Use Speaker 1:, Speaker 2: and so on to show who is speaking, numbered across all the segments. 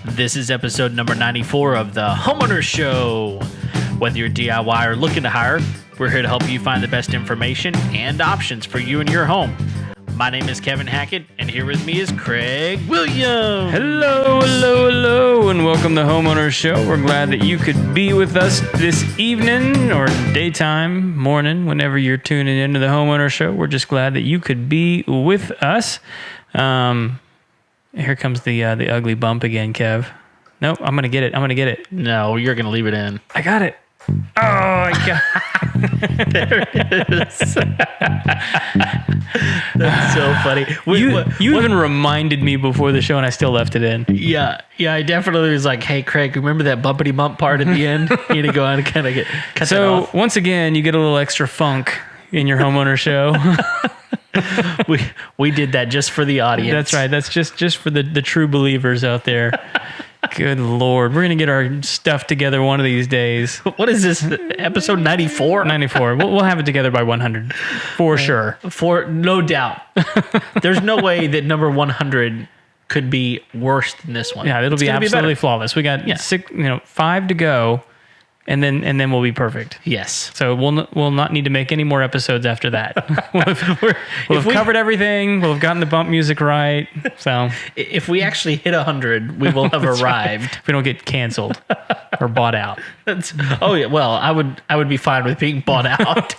Speaker 1: This is episode number 94 of the Homeowners Show. Whether you're DIY or looking to hire, we're here to help you find the best information and options for you and your home. My name is Kevin Hackett, and here with me is Craig Williams.
Speaker 2: Hello, and welcome to Homeowners Show. We're glad that you could be with us this evening or daytime, morning, whenever you're tuning into the Homeowners Show. We're just glad that you could be with us. Here comes the ugly bump again, Kev. Nope, I'm gonna get it.
Speaker 1: No, you're gonna leave it in.
Speaker 2: I got it. Oh, I got
Speaker 1: There it is. That's so funny.
Speaker 2: You even reminded me before the show, and I still left it in.
Speaker 1: Yeah, I definitely was like, hey, Craig, remember that bumpity bump part at the end? You need to go out and kind of cut that off.
Speaker 2: So once again, you get a little extra funk in your Homeowner Show.
Speaker 1: we did that just for the audience.
Speaker 2: That's right. That's just for the true believers out there. Good Lord. We're going to get our stuff together one of these days.
Speaker 1: What is this? Episode 94?
Speaker 2: 94. We'll have it together by 100. For sure.
Speaker 1: For no doubt. There's no way that number 100 could be worse than this one.
Speaker 2: Yeah, it'll be absolutely flawless. We got 5 to go. And then we'll be perfect.
Speaker 1: Yes.
Speaker 2: So we'll not need to make any more episodes after that. we'll have covered everything. We'll have gotten the bump music right. So
Speaker 1: if we actually hit 100, we will have arrived.
Speaker 2: Right. If we don't get canceled or bought out.
Speaker 1: Well, I would be fine with being bought out.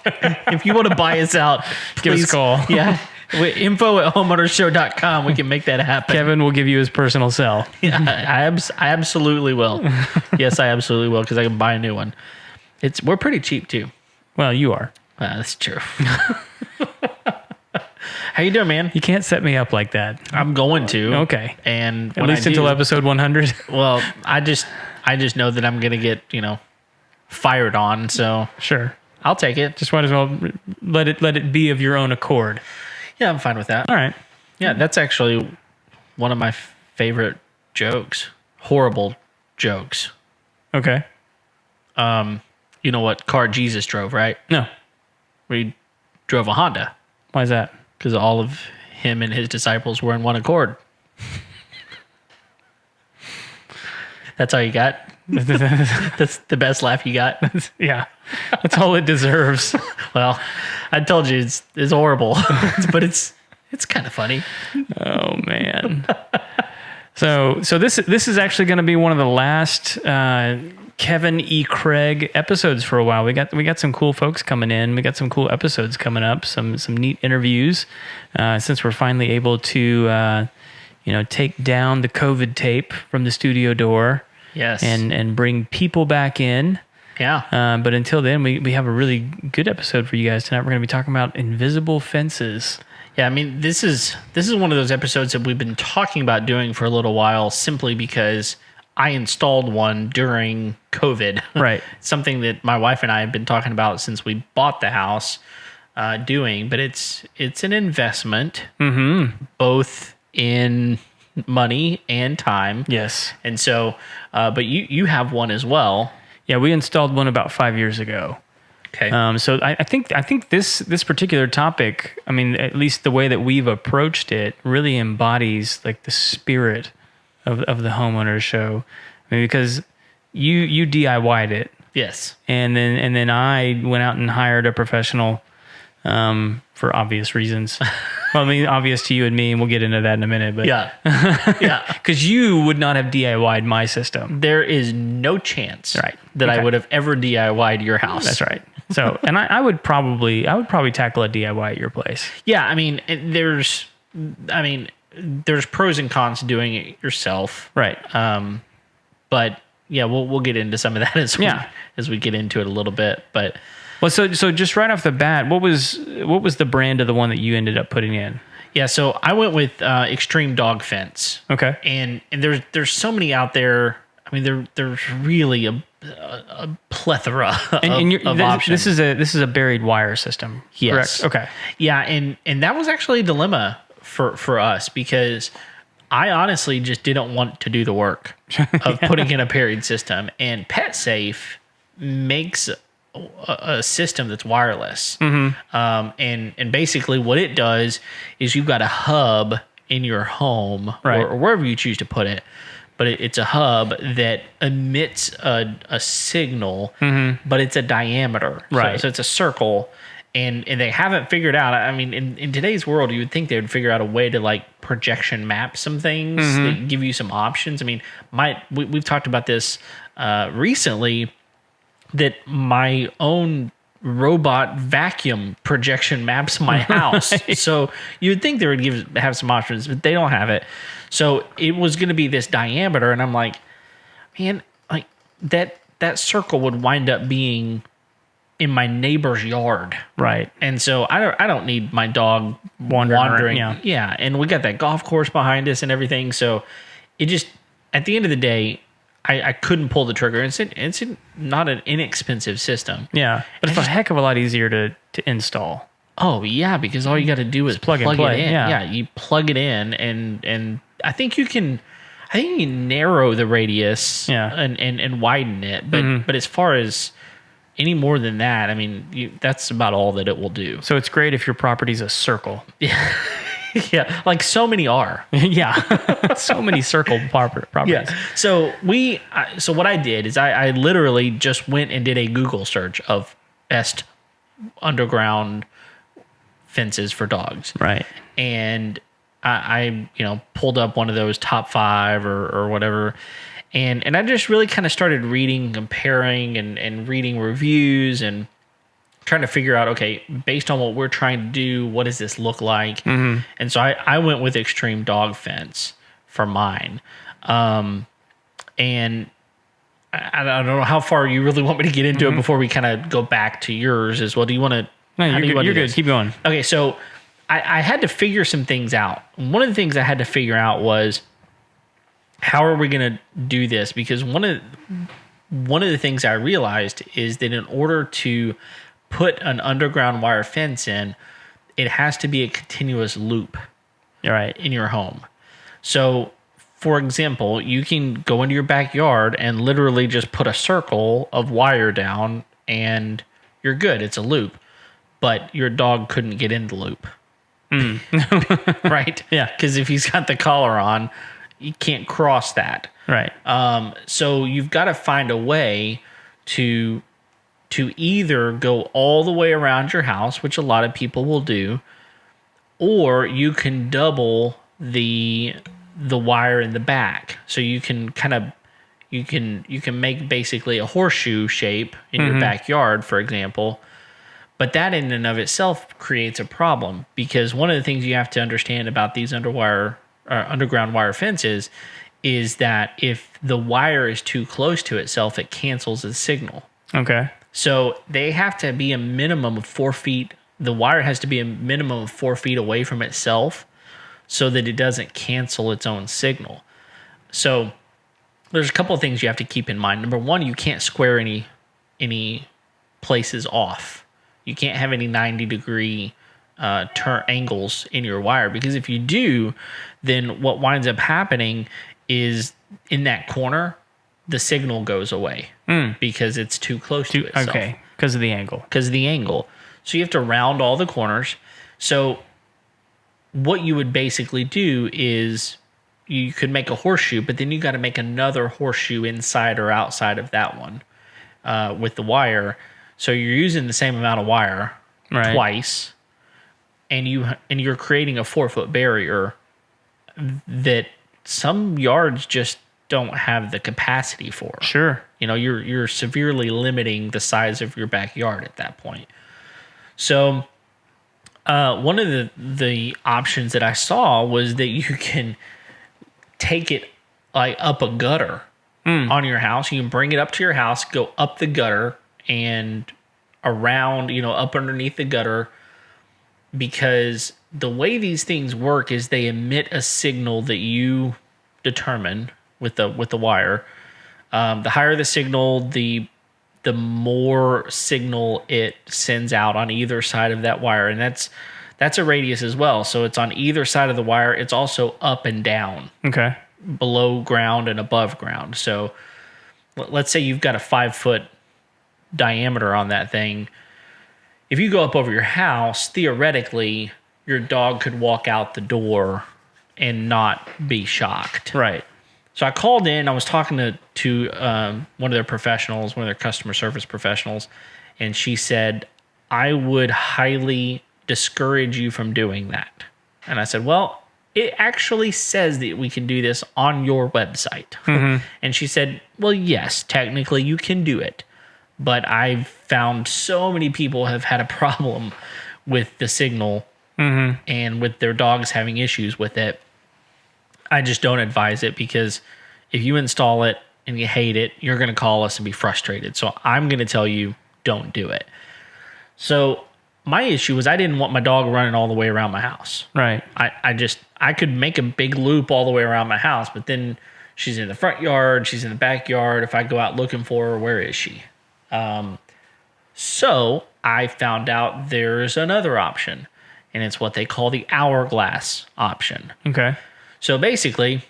Speaker 1: If you want to buy us out, please,
Speaker 2: give us a call.
Speaker 1: Yeah. info@homeownershow.com. We can make that happen.
Speaker 2: Kevin will give you his personal cell.
Speaker 1: Yeah, I absolutely will. Yes, I absolutely will, because I can buy a new one. We're pretty cheap too.
Speaker 2: Well, you are.
Speaker 1: That's true. How you doing, man?
Speaker 2: You can't set me up like that.
Speaker 1: I'm going to.
Speaker 2: Okay.
Speaker 1: And
Speaker 2: at least until episode 100.
Speaker 1: Well, I just know that I'm gonna get fired on. So
Speaker 2: sure,
Speaker 1: I'll take it.
Speaker 2: Just might as well let it be of your own accord.
Speaker 1: Yeah, I'm fine with that.
Speaker 2: All right.
Speaker 1: Yeah, that's actually one of my favorite jokes. Horrible jokes.
Speaker 2: Okay.
Speaker 1: You know what car Jesus drove, right?
Speaker 2: No.
Speaker 1: He drove a Honda.
Speaker 2: Why is that?
Speaker 1: Because all of him and his disciples were in one accord. That's all you got? That's the best laugh you got?
Speaker 2: Yeah. That's all it deserves.
Speaker 1: Well, I told you it's horrible, but it's kind of funny.
Speaker 2: Oh man. So this is actually going to be one of the last Kevin E. Craig episodes for a while. We got some cool folks coming in. We got some cool episodes coming up. Some neat interviews. Since we're finally able to take down the COVID tape from the studio door.
Speaker 1: Yes.
Speaker 2: And bring people back in.
Speaker 1: Yeah.
Speaker 2: But until then, we have a really good episode for you guys tonight. We're going to be talking about invisible fences.
Speaker 1: Yeah, I mean, this is one of those episodes that we've been talking about doing for a little while, simply because I installed one during COVID.
Speaker 2: Right.
Speaker 1: Something that my wife and I have been talking about since we bought the house, doing. But it's an investment, both in money and time.
Speaker 2: Yes.
Speaker 1: And so, but you have one as well.
Speaker 2: Yeah, we installed one about 5 years ago.
Speaker 1: Okay.
Speaker 2: So I think this particular topic, I mean, at least the way that we've approached it, really embodies like the spirit of the Homeowners Show. I mean, because you DIY'd it.
Speaker 1: Yes.
Speaker 2: And then I went out and hired a professional for obvious reasons. Well, I mean, obvious to you and me, and we'll get into that in a minute. But
Speaker 1: yeah.
Speaker 2: Because you would not have DIY'd my system.
Speaker 1: There is no chance that
Speaker 2: Okay.
Speaker 1: I would have ever DIY'd your house.
Speaker 2: That's right. So, and I would probably tackle a DIY at your place.
Speaker 1: Yeah, I mean, there's pros and cons to doing it yourself.
Speaker 2: Right.
Speaker 1: But yeah, we'll get into some of that as we get into it a little bit. But
Speaker 2: well, so just right off the bat, what was the brand of the one that you ended up putting in?
Speaker 1: Yeah, so I went with Extreme Dog Fence.
Speaker 2: Okay.
Speaker 1: And there's so many out there. I mean, there's really a plethora of options.
Speaker 2: This is a buried wire system.
Speaker 1: Yes.
Speaker 2: Correct? Okay.
Speaker 1: Yeah, and that was actually a dilemma for us, because I honestly just didn't want to do the work of putting in a buried system. And PetSafe makes a system that's wireless. And basically what it does is you've got a hub in your home
Speaker 2: Right.
Speaker 1: or wherever you choose to put it. But it's a hub that emits a signal, but it's a diameter.
Speaker 2: Right.
Speaker 1: So it's a circle. And they haven't figured out, I mean, in today's world, you would think they would figure out a way to like projection map some things that give you some options. I mean, we've talked about this recently, that my own robot vacuum projection maps my house.
Speaker 2: Right.
Speaker 1: So you would think they would have some options, but they don't have it. So it was going to be this diameter, and I'm like, man, like that circle would wind up being in my neighbor's yard.
Speaker 2: Right.
Speaker 1: And so I don't need my dog wandering. Yeah. And we got that golf course behind us and everything. So it just, at the end of the day, I couldn't pull the trigger. It's not an inexpensive system.
Speaker 2: Yeah. But it's a heck of a lot easier to install.
Speaker 1: Oh yeah, because all you got to do is plug
Speaker 2: and play.
Speaker 1: it in.
Speaker 2: Yeah.
Speaker 1: You plug it in and I think you can narrow the radius and widen it. But as far as any more than that, I mean, that's about all that it will do.
Speaker 2: So it's great if your property's a circle.
Speaker 1: Yeah, yeah, like so many are.
Speaker 2: Yeah, so many circle properties.
Speaker 1: Yeah. So so what I did is I literally just went and did a Google search of best underground fences for dogs.
Speaker 2: Right.
Speaker 1: And I pulled up one of those top 5 or whatever. And I just really kind of started reading, comparing, and reading reviews and trying to figure out, okay, based on what we're trying to do, what does this look like? And so I went with Extreme Dog Fence for mine. And I don't know how far you really want me to get into it before we kind of go back to yours as well. Do you want to?
Speaker 2: No, you're good. Keep going.
Speaker 1: Okay, so I had to figure some things out. One of the things I had to figure out was, how are we going to do this? Because one of the things I realized is that in order to put an underground wire fence in, it has to be a continuous loop.
Speaker 2: Right.
Speaker 1: In your home. So, for example, you can go into your backyard and literally just put a circle of wire down and you're good. It's a loop. But your dog couldn't get in the loop. Right?
Speaker 2: Yeah.
Speaker 1: Because if he's got the collar on, you can't cross that.
Speaker 2: Right.
Speaker 1: So you've got to find a way to either go all the way around your house, which a lot of people will do, or you can double the wire in the back. So you can you can make basically a horseshoe shape in your backyard, for example. But that in and of itself creates a problem, because one of the things you have to understand about these underground wire fences is that if the wire is too close to itself, it cancels the signal.
Speaker 2: Okay.
Speaker 1: So they have to be a minimum of 4 feet. The wire has to be a minimum of 4 feet away from itself so that it doesn't cancel its own signal. So there's a couple of things you have to keep in mind. Number one, you can't square any places off. You can't have any 90-degree turn angles in your wire, because if you do, then what winds up happening is in that corner, the signal goes away because it's too close to itself.
Speaker 2: Okay, because of the angle.
Speaker 1: Because of the angle. So you have to round all the corners. So what you would basically do is you could make a horseshoe, but then you got to make another horseshoe inside or outside of that one with the wire. So you're using the same amount of wire twice, and you're creating a 4-foot barrier that some yards just don't have the capacity for.
Speaker 2: Sure.
Speaker 1: You're severely limiting the size of your backyard at that point. So one of the options that I saw was that you can take it like up a gutter on your house. You can bring it up to your house, go up the gutter and around, up underneath the gutter, because the way these things work is they emit a signal that you determine with the wire. The higher the signal, the more signal it sends out on either side of that wire, and that's a radius as well. So it's on either side of the wire. It's also up and down.
Speaker 2: Okay.
Speaker 1: Below ground and above ground. So let's say you've got a 5-foot diameter on that thing. If you go up over your house, theoretically, your dog could walk out the door and not be shocked.
Speaker 2: Right.
Speaker 1: So I called in. I was talking to one of their professionals, one of their customer service professionals, and she said, I would highly discourage you from doing that. And I said, well, it actually says that we can do this on your website. Mm-hmm. And she said, well, yes, technically you can do it. But I've found so many people have had a problem with the signal and with their dogs having issues with it. I just don't advise it, because if you install it and you hate it, you're going to call us and be frustrated. So I'm going to tell you, don't do it. So my issue was I didn't want my dog running all the way around my house.
Speaker 2: Right.
Speaker 1: I could make a big loop all the way around my house, but then she's in the front yard, she's in the backyard. If I go out looking for her, where is she? So I found out there's another option, and it's what they call the hourglass option.
Speaker 2: Okay.
Speaker 1: So basically,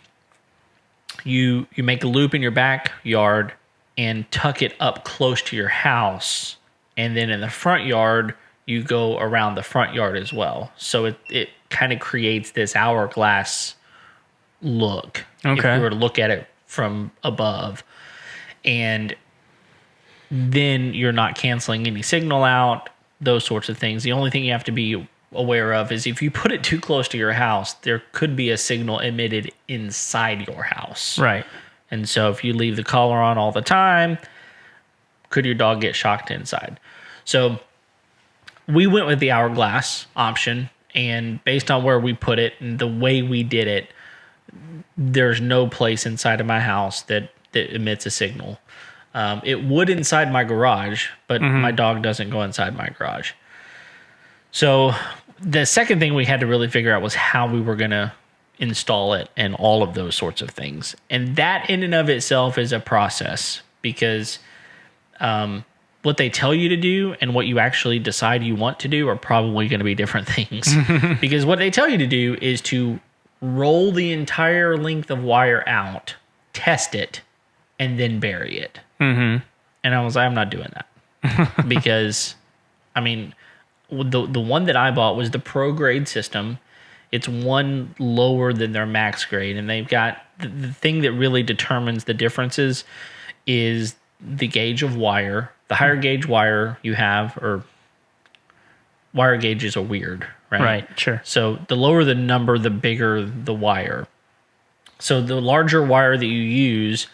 Speaker 1: you make a loop in your backyard and tuck it up close to your house, and then in the front yard, you go around the front yard as well. So it kind of creates this hourglass look.
Speaker 2: Okay.
Speaker 1: If you were to look at it from above. And then you're not canceling any signal out, those sorts of things. The only thing you have to be aware of is if you put it too close to your house, there could be a signal emitted inside your house.
Speaker 2: Right.
Speaker 1: And so if you leave the collar on all the time, could your dog get shocked inside? So we went with the hourglass option, and based on where we put it and the way we did it, there's no place inside of my house that emits a signal. It would inside my garage, but my dog doesn't go inside my garage. So the second thing we had to really figure out was how we were going to install it and all of those sorts of things. And that in and of itself is a process, because what they tell you to do and what you actually decide you want to do are probably going to be different things. Because what they tell you to do is to roll the entire length of wire out, test it, and then bury it. Mm-hmm. And I was like, I'm not doing that. Because, I mean, the one that I bought was the pro grade system. It's one lower than their max grade. And they've got the thing that really determines the differences is the gauge of wire. The higher gauge wire you have, or wire gauges are weird, right?
Speaker 2: Right, sure.
Speaker 1: So the lower the number, the bigger the wire. So the larger wire that you use,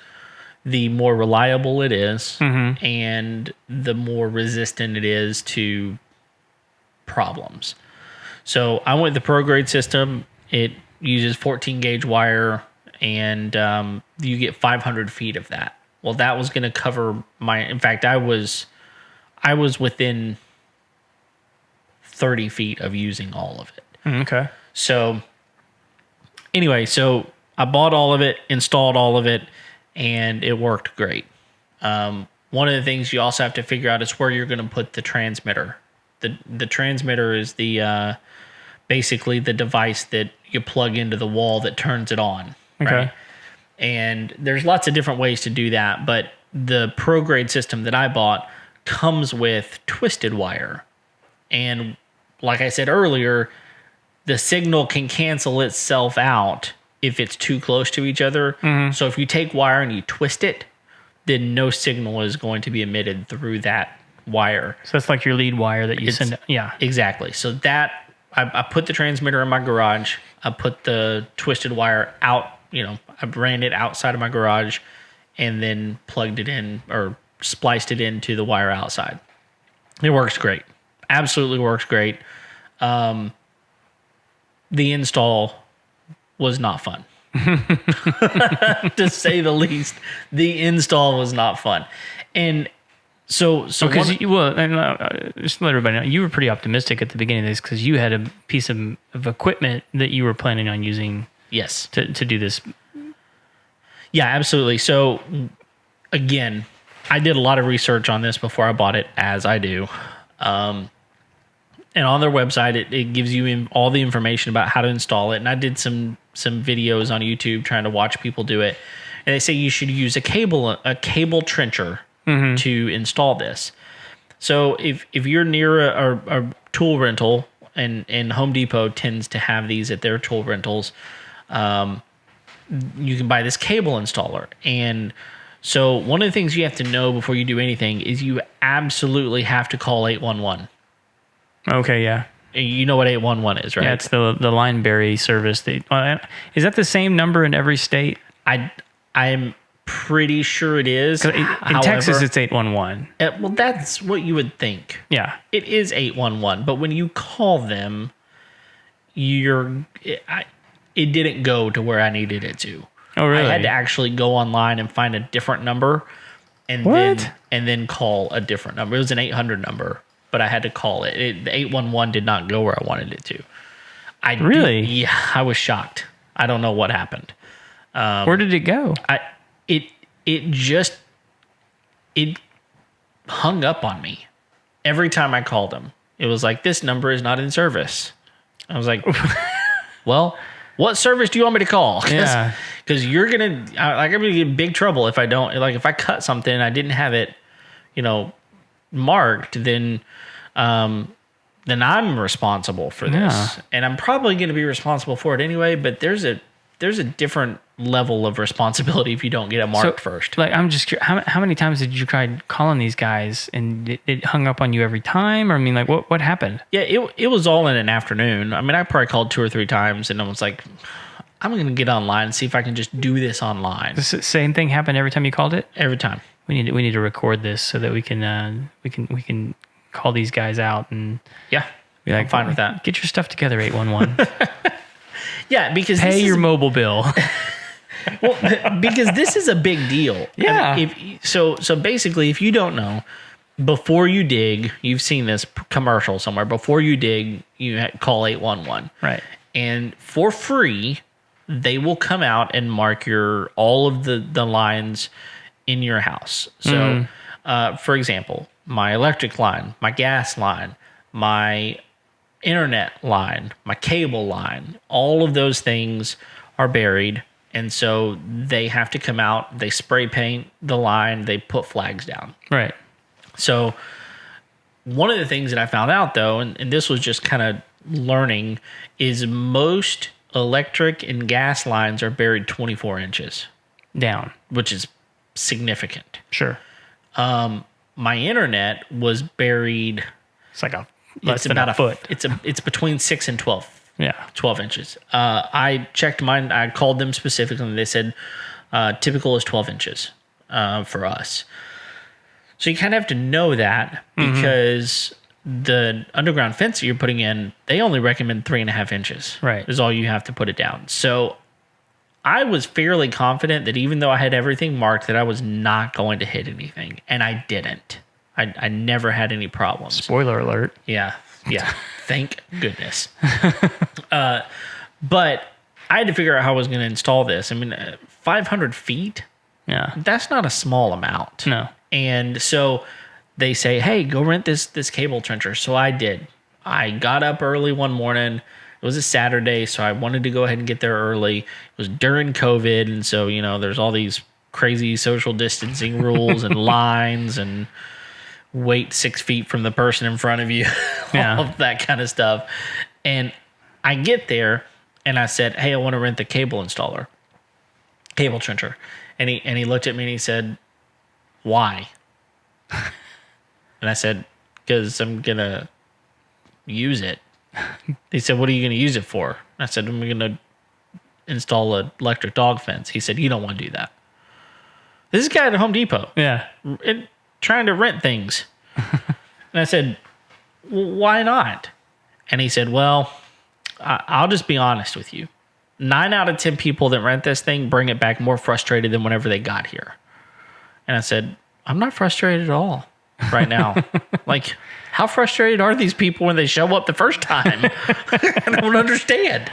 Speaker 1: the more reliable it is, and the more resistant it is to problems. So I went with the pro grade system. It uses 14 gauge wire, and you get 500 feet of that. Well, that was going to cover in fact, I was within 30 feet of using all of it.
Speaker 2: Okay.
Speaker 1: So anyway, so I bought all of it, installed all of it, and it worked great. One of the things you also have to figure out is where you're going to put the transmitter. The transmitter is the basically the device that you plug into the wall that turns it on.
Speaker 2: Okay.
Speaker 1: Right? And there's lots of different ways to do that, but the pro grade system that I bought comes with twisted wire. And like I said earlier, the signal can cancel itself out if it's too close to each other. So if you take wire and you twist it, then no signal is going to be emitted through that wire.
Speaker 2: So that's like your lead wire that you send. Yeah.
Speaker 1: Exactly. So that I put the transmitter in my garage. I put the twisted wire out. I ran it outside of my garage, and then plugged it in or spliced it into the wire outside. It works great. Absolutely works great. The install was not fun. To say the least. The install was not fun. And so
Speaker 2: because just to let everybody know, you were pretty optimistic at the beginning of this because you had a piece of equipment that you were planning on using.
Speaker 1: Yes.
Speaker 2: To do this.
Speaker 1: Yeah, absolutely. So again, I did a lot of research on this before I bought it, as I do. And on their website, it gives you all the information about how to install it. And I did some videos on YouTube trying to watch people do it. And they say you should use a cable trencher to install this. So if you're near a tool rental, and Home Depot tends to have these at their tool rentals, you can buy this cable installer. And so one of the things you have to know before you do anything is you absolutely have to call 811.
Speaker 2: Okay, yeah.
Speaker 1: You know what 811 is, right?
Speaker 2: Yeah, it's the Lineberry service. Is that the same number in every state?
Speaker 1: I'm pretty sure it is.
Speaker 2: In Texas, it's 811.
Speaker 1: Well, that's what you would think.
Speaker 2: Yeah.
Speaker 1: It is 811, but when you call them, it didn't go to where I needed it to.
Speaker 2: Oh, really?
Speaker 1: I had to actually go online and find a different number and then call a different number. It was an 800 number, but I had to call it. The 811 did not go where I wanted it to.
Speaker 2: Really?
Speaker 1: I was shocked. I don't know what happened.
Speaker 2: Where did it go?
Speaker 1: It hung up on me every time I called them. It was like, this number is not in service. I was like, well, what service do you want me to call?
Speaker 2: Yeah.
Speaker 1: Because you're going to, I'm going to get in big trouble if I don't, like if I cut something and I didn't have it, marked, then I'm responsible for this.
Speaker 2: Yeah.
Speaker 1: And I'm probably going to be responsible for it anyway, but there's a different level of responsibility if you don't get it marked first.
Speaker 2: Like, I'm just curious, how many times did you try calling these guys and it hung up on you every time? Or I mean, like, what happened?
Speaker 1: Yeah, it was all in an afternoon. I mean, I probably called 2 or 3 times, and I was like, I'm going to get online and see if I can just do this online.
Speaker 2: The same thing happened every time you called it?
Speaker 1: Every time.
Speaker 2: We need to record this so that we can call these guys out and
Speaker 1: yeah,
Speaker 2: be like,
Speaker 1: I'm fine with that.
Speaker 2: Get your stuff together, 811.
Speaker 1: Yeah, because
Speaker 2: pay your mobile bill.
Speaker 1: Well, because this is a big deal.
Speaker 2: Yeah.
Speaker 1: I mean, so basically, if you don't know, before you dig, you've seen this commercial somewhere. Before you dig, you call 811.
Speaker 2: Right.
Speaker 1: And for free, they will come out and mark all of the lines in your house. So, for example, my electric line, my gas line, my internet line, my cable line, all of those things are buried. And so they have to come out, they spray paint the line, they put flags down.
Speaker 2: Right.
Speaker 1: So one of the things that I found out though, and this was just kind of learning, is most electric and gas lines are buried 24 inches
Speaker 2: down,
Speaker 1: which is significant.
Speaker 2: Sure.
Speaker 1: My internet was buried.
Speaker 2: It's like less than a foot.
Speaker 1: It's between 6 and 12.
Speaker 2: Yeah.
Speaker 1: 12 inches. I checked mine. I called them specifically, and they said typical is 12 inches for us. So you kind of have to know that because the underground fence that you're putting in, they only recommend 3.5 inches.
Speaker 2: Right.
Speaker 1: Is all you have to put it down. So I was fairly confident that even though I had everything marked, that I was not going to hit anything, and I didn't. I never had any problems.
Speaker 2: Spoiler alert.
Speaker 1: Yeah. Thank goodness. But I had to figure out how I was going to install this. I mean, 500 feet?
Speaker 2: Yeah.
Speaker 1: That's not a small amount.
Speaker 2: No.
Speaker 1: And so they say, hey, go rent this cable trencher. So I did. I got up early one morning. It was a Saturday, so I wanted to go ahead and get there early. It was during COVID, and so, there's all these crazy social distancing rules and lines and wait 6 feet from the person in front of you, all of that kind of stuff. And I get there and I said, hey, I want to rent the cable trencher. And he looked at me and he said, why? And I said, because I'm going to use it. He said, what are you going to use it for? I said, I'm going to install an electric dog fence. He said, you don't want to do that. This is a guy at Home Depot.
Speaker 2: Yeah.
Speaker 1: Trying to rent things. And I said, well, why not? And he said, well, I'll just be honest with you. 9 out of 10 people that rent this thing bring it back more frustrated than whenever they got here. And I said, I'm not frustrated at all right now. Like, how frustrated are these people when they show up the first time? I don't understand.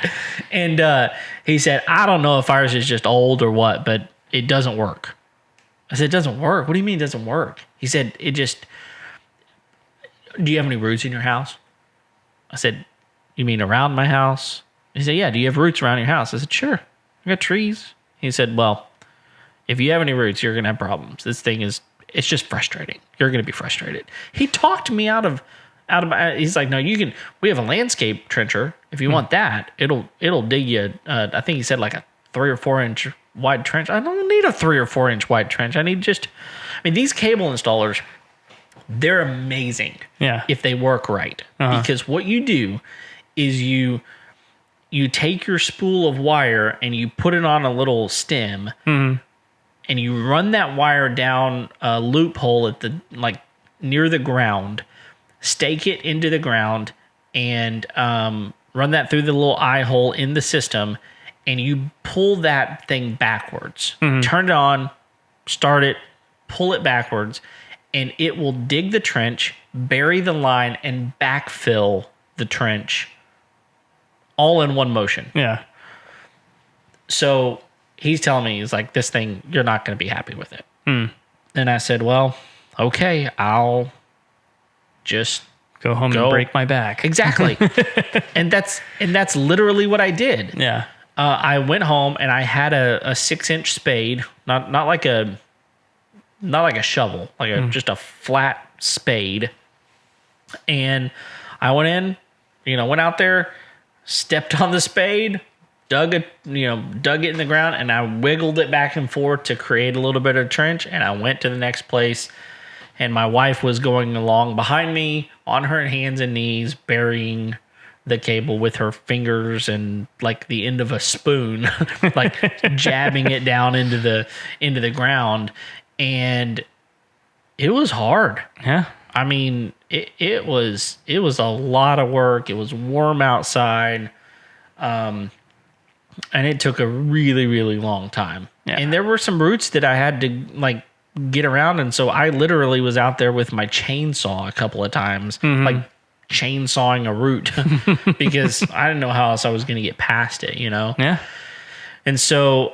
Speaker 1: And he said, I don't know if ours is just old or what, but it doesn't work. I said, it doesn't work? What do you mean it doesn't work? He said, do you have any roots in your house? I said, you mean around my house? He said, yeah, do you have roots around your house? I said, sure. I got trees. He said, well, if you have any roots, you're going to have problems. This thing it's just frustrating. You're going to be frustrated. He talked me out of He's like, no, you can. We have a landscape trencher. If you want that, it'll dig you. I think he said like a 3 or 4 inch wide trench. I don't need a 3 or 4 inch wide trench. I mean, these cable installers, they're amazing.
Speaker 2: Yeah.
Speaker 1: If they work right, because what you do is you take your spool of wire and you put it on a little stem, and you run that wire down a loophole at near the ground, stake it into the ground, and run that through the little eye hole in the system, and you pull that thing backwards. Turn it on, start it, pull it backwards, and it will dig the trench, bury the line, and backfill the trench all in one motion.
Speaker 2: Yeah.
Speaker 1: So he's telling me, he's like, this thing, you're not going to be happy with it. And I said, well, okay, I'll just
Speaker 2: go home and break my back.
Speaker 1: Exactly. and that's literally what I did.
Speaker 2: Yeah.
Speaker 1: I went home and I had a 6-inch spade, not like a shovel, like just a flat spade. And I went went out there, stepped on the spade, dug it in the ground, and I wiggled it back and forth to create a little bit of trench. And I went to the next place, and my wife was going along behind me on her hands and knees, burying the cable with her fingers and like the end of a spoon, like jabbing it down into the ground. And it was hard.
Speaker 2: Yeah.
Speaker 1: I mean, it was a lot of work. It was warm outside. And it took a really, really long time. Yeah. And there were some roots that I had to like get around. And so I literally was out there with my chainsaw a couple of times, like chainsawing a root because I didn't know how else I was going to get past it,
Speaker 2: Yeah.
Speaker 1: And so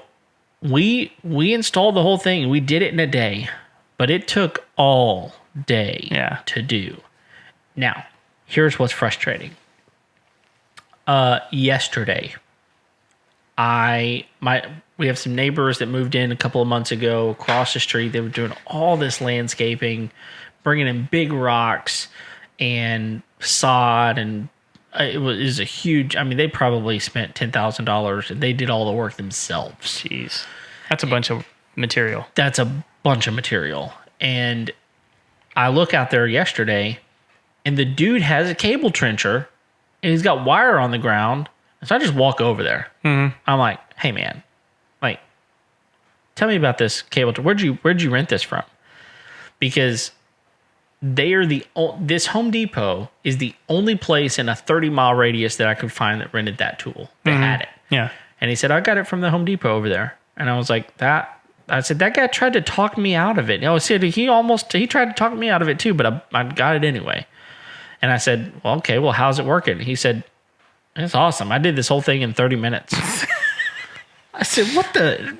Speaker 1: we installed the whole thing. We did it in a day, but it took all day to do. Now, here's what's frustrating. Yesterday, we have some neighbors that moved in a couple of months ago across the street. They were doing all this landscaping, bringing in big rocks and sod, and it was a huge. I mean, they probably spent $10,000 and they did all the work themselves.
Speaker 2: Jeez, that's a bunch of material.
Speaker 1: That's a bunch of material. And I look out there yesterday, and the dude has a cable trencher, and he's got wire on the ground. So I just walk over there. I'm like, hey man, like, tell me about this cable. Where'd you rent this from? Because this Home Depot is the only place in a 30-mile radius that I could find that rented that tool. They had it.
Speaker 2: Yeah.
Speaker 1: And he said, I got it from the Home Depot over there. And I was like, I said, that guy tried to talk me out of it. I said, he tried to talk me out of it too, but I got it anyway. And I said, well, okay, well, how's it working? He said, it's awesome. I did this whole thing in 30 minutes. I said, what the?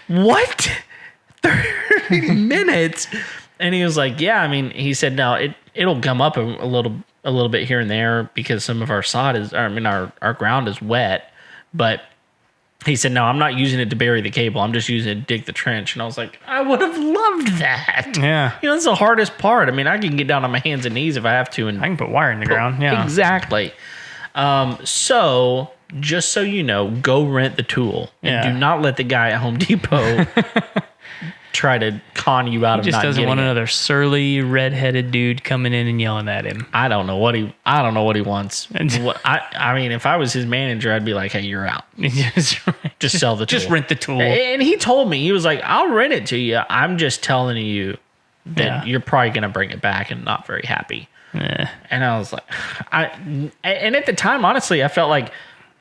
Speaker 1: What? 30 minutes? And he was like, yeah, I mean, he said, no, it'll gum up a little bit here and there because some of our our ground is wet. But he said, no, I'm not using it to bury the cable. I'm just using it to dig the trench. And I was like, I would have loved that.
Speaker 2: Yeah.
Speaker 1: That's the hardest part. I mean, I can get down on my hands and knees if I have to. And
Speaker 2: I can put wire in the ground. Yeah.
Speaker 1: Exactly. So just so you know, go rent the tool. And do not let the guy at Home Depot try to con you out of not getting it. He just doesn't want
Speaker 2: another surly, red-headed dude coming in and yelling at him.
Speaker 1: I don't know what he wants. I mean, if I was his manager, I'd be like, hey, you're out. Just sell the tool.
Speaker 2: Just rent the tool.
Speaker 1: And he told me, he was like, I'll rent it to you. I'm just telling you that you're probably going to bring it back and not very happy. Yeah. And I was like, and at the time, honestly, I felt like,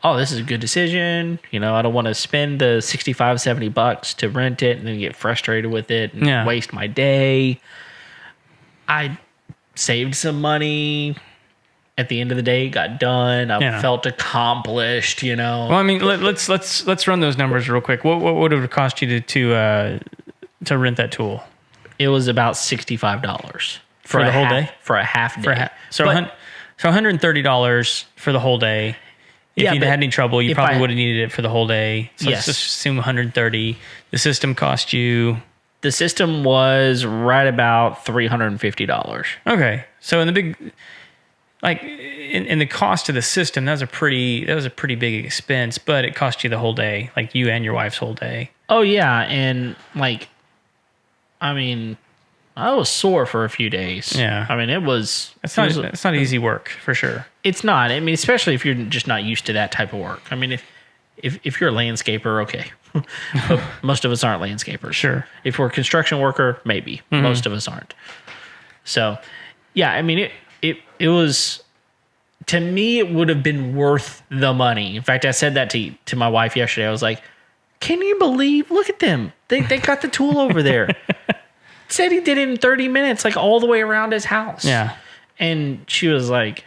Speaker 1: oh, this is a good decision. I don't want to spend the $65, $70 to rent it and then get frustrated with it and waste my day. I saved some money. At the end of the day, it got done. I felt accomplished, Well,
Speaker 2: I mean, let's run those numbers real quick. What would it cost you to rent that tool?
Speaker 1: It was about $65
Speaker 2: for the whole day?
Speaker 1: For a half day.
Speaker 2: So $130 for the whole day. If you'd had any trouble, you probably would have needed it for the whole day. So let's just assume $130. The system cost you
Speaker 1: The system was right about $350.
Speaker 2: Okay. So in the big, like in the cost of the system, that was a pretty big expense, but it cost you the whole day, like you and your wife's whole day.
Speaker 1: Oh yeah, and like, I mean, I was sore for a few days.
Speaker 2: Yeah.
Speaker 1: I mean,
Speaker 2: It's not easy work for sure.
Speaker 1: It's not. I mean, especially if you're just not used to that type of work. I mean, if you're a landscaper, okay. But most of us aren't landscapers.
Speaker 2: Sure.
Speaker 1: If we're a construction worker, maybe. Most of us aren't. So, yeah, I mean, it was, to me, it would have been worth the money. In fact, I said that to my wife yesterday. I was like, can you believe? Look at them. They got the tool over there. Said he did it in 30 minutes, like all the way around his house.
Speaker 2: Yeah.
Speaker 1: And she was like,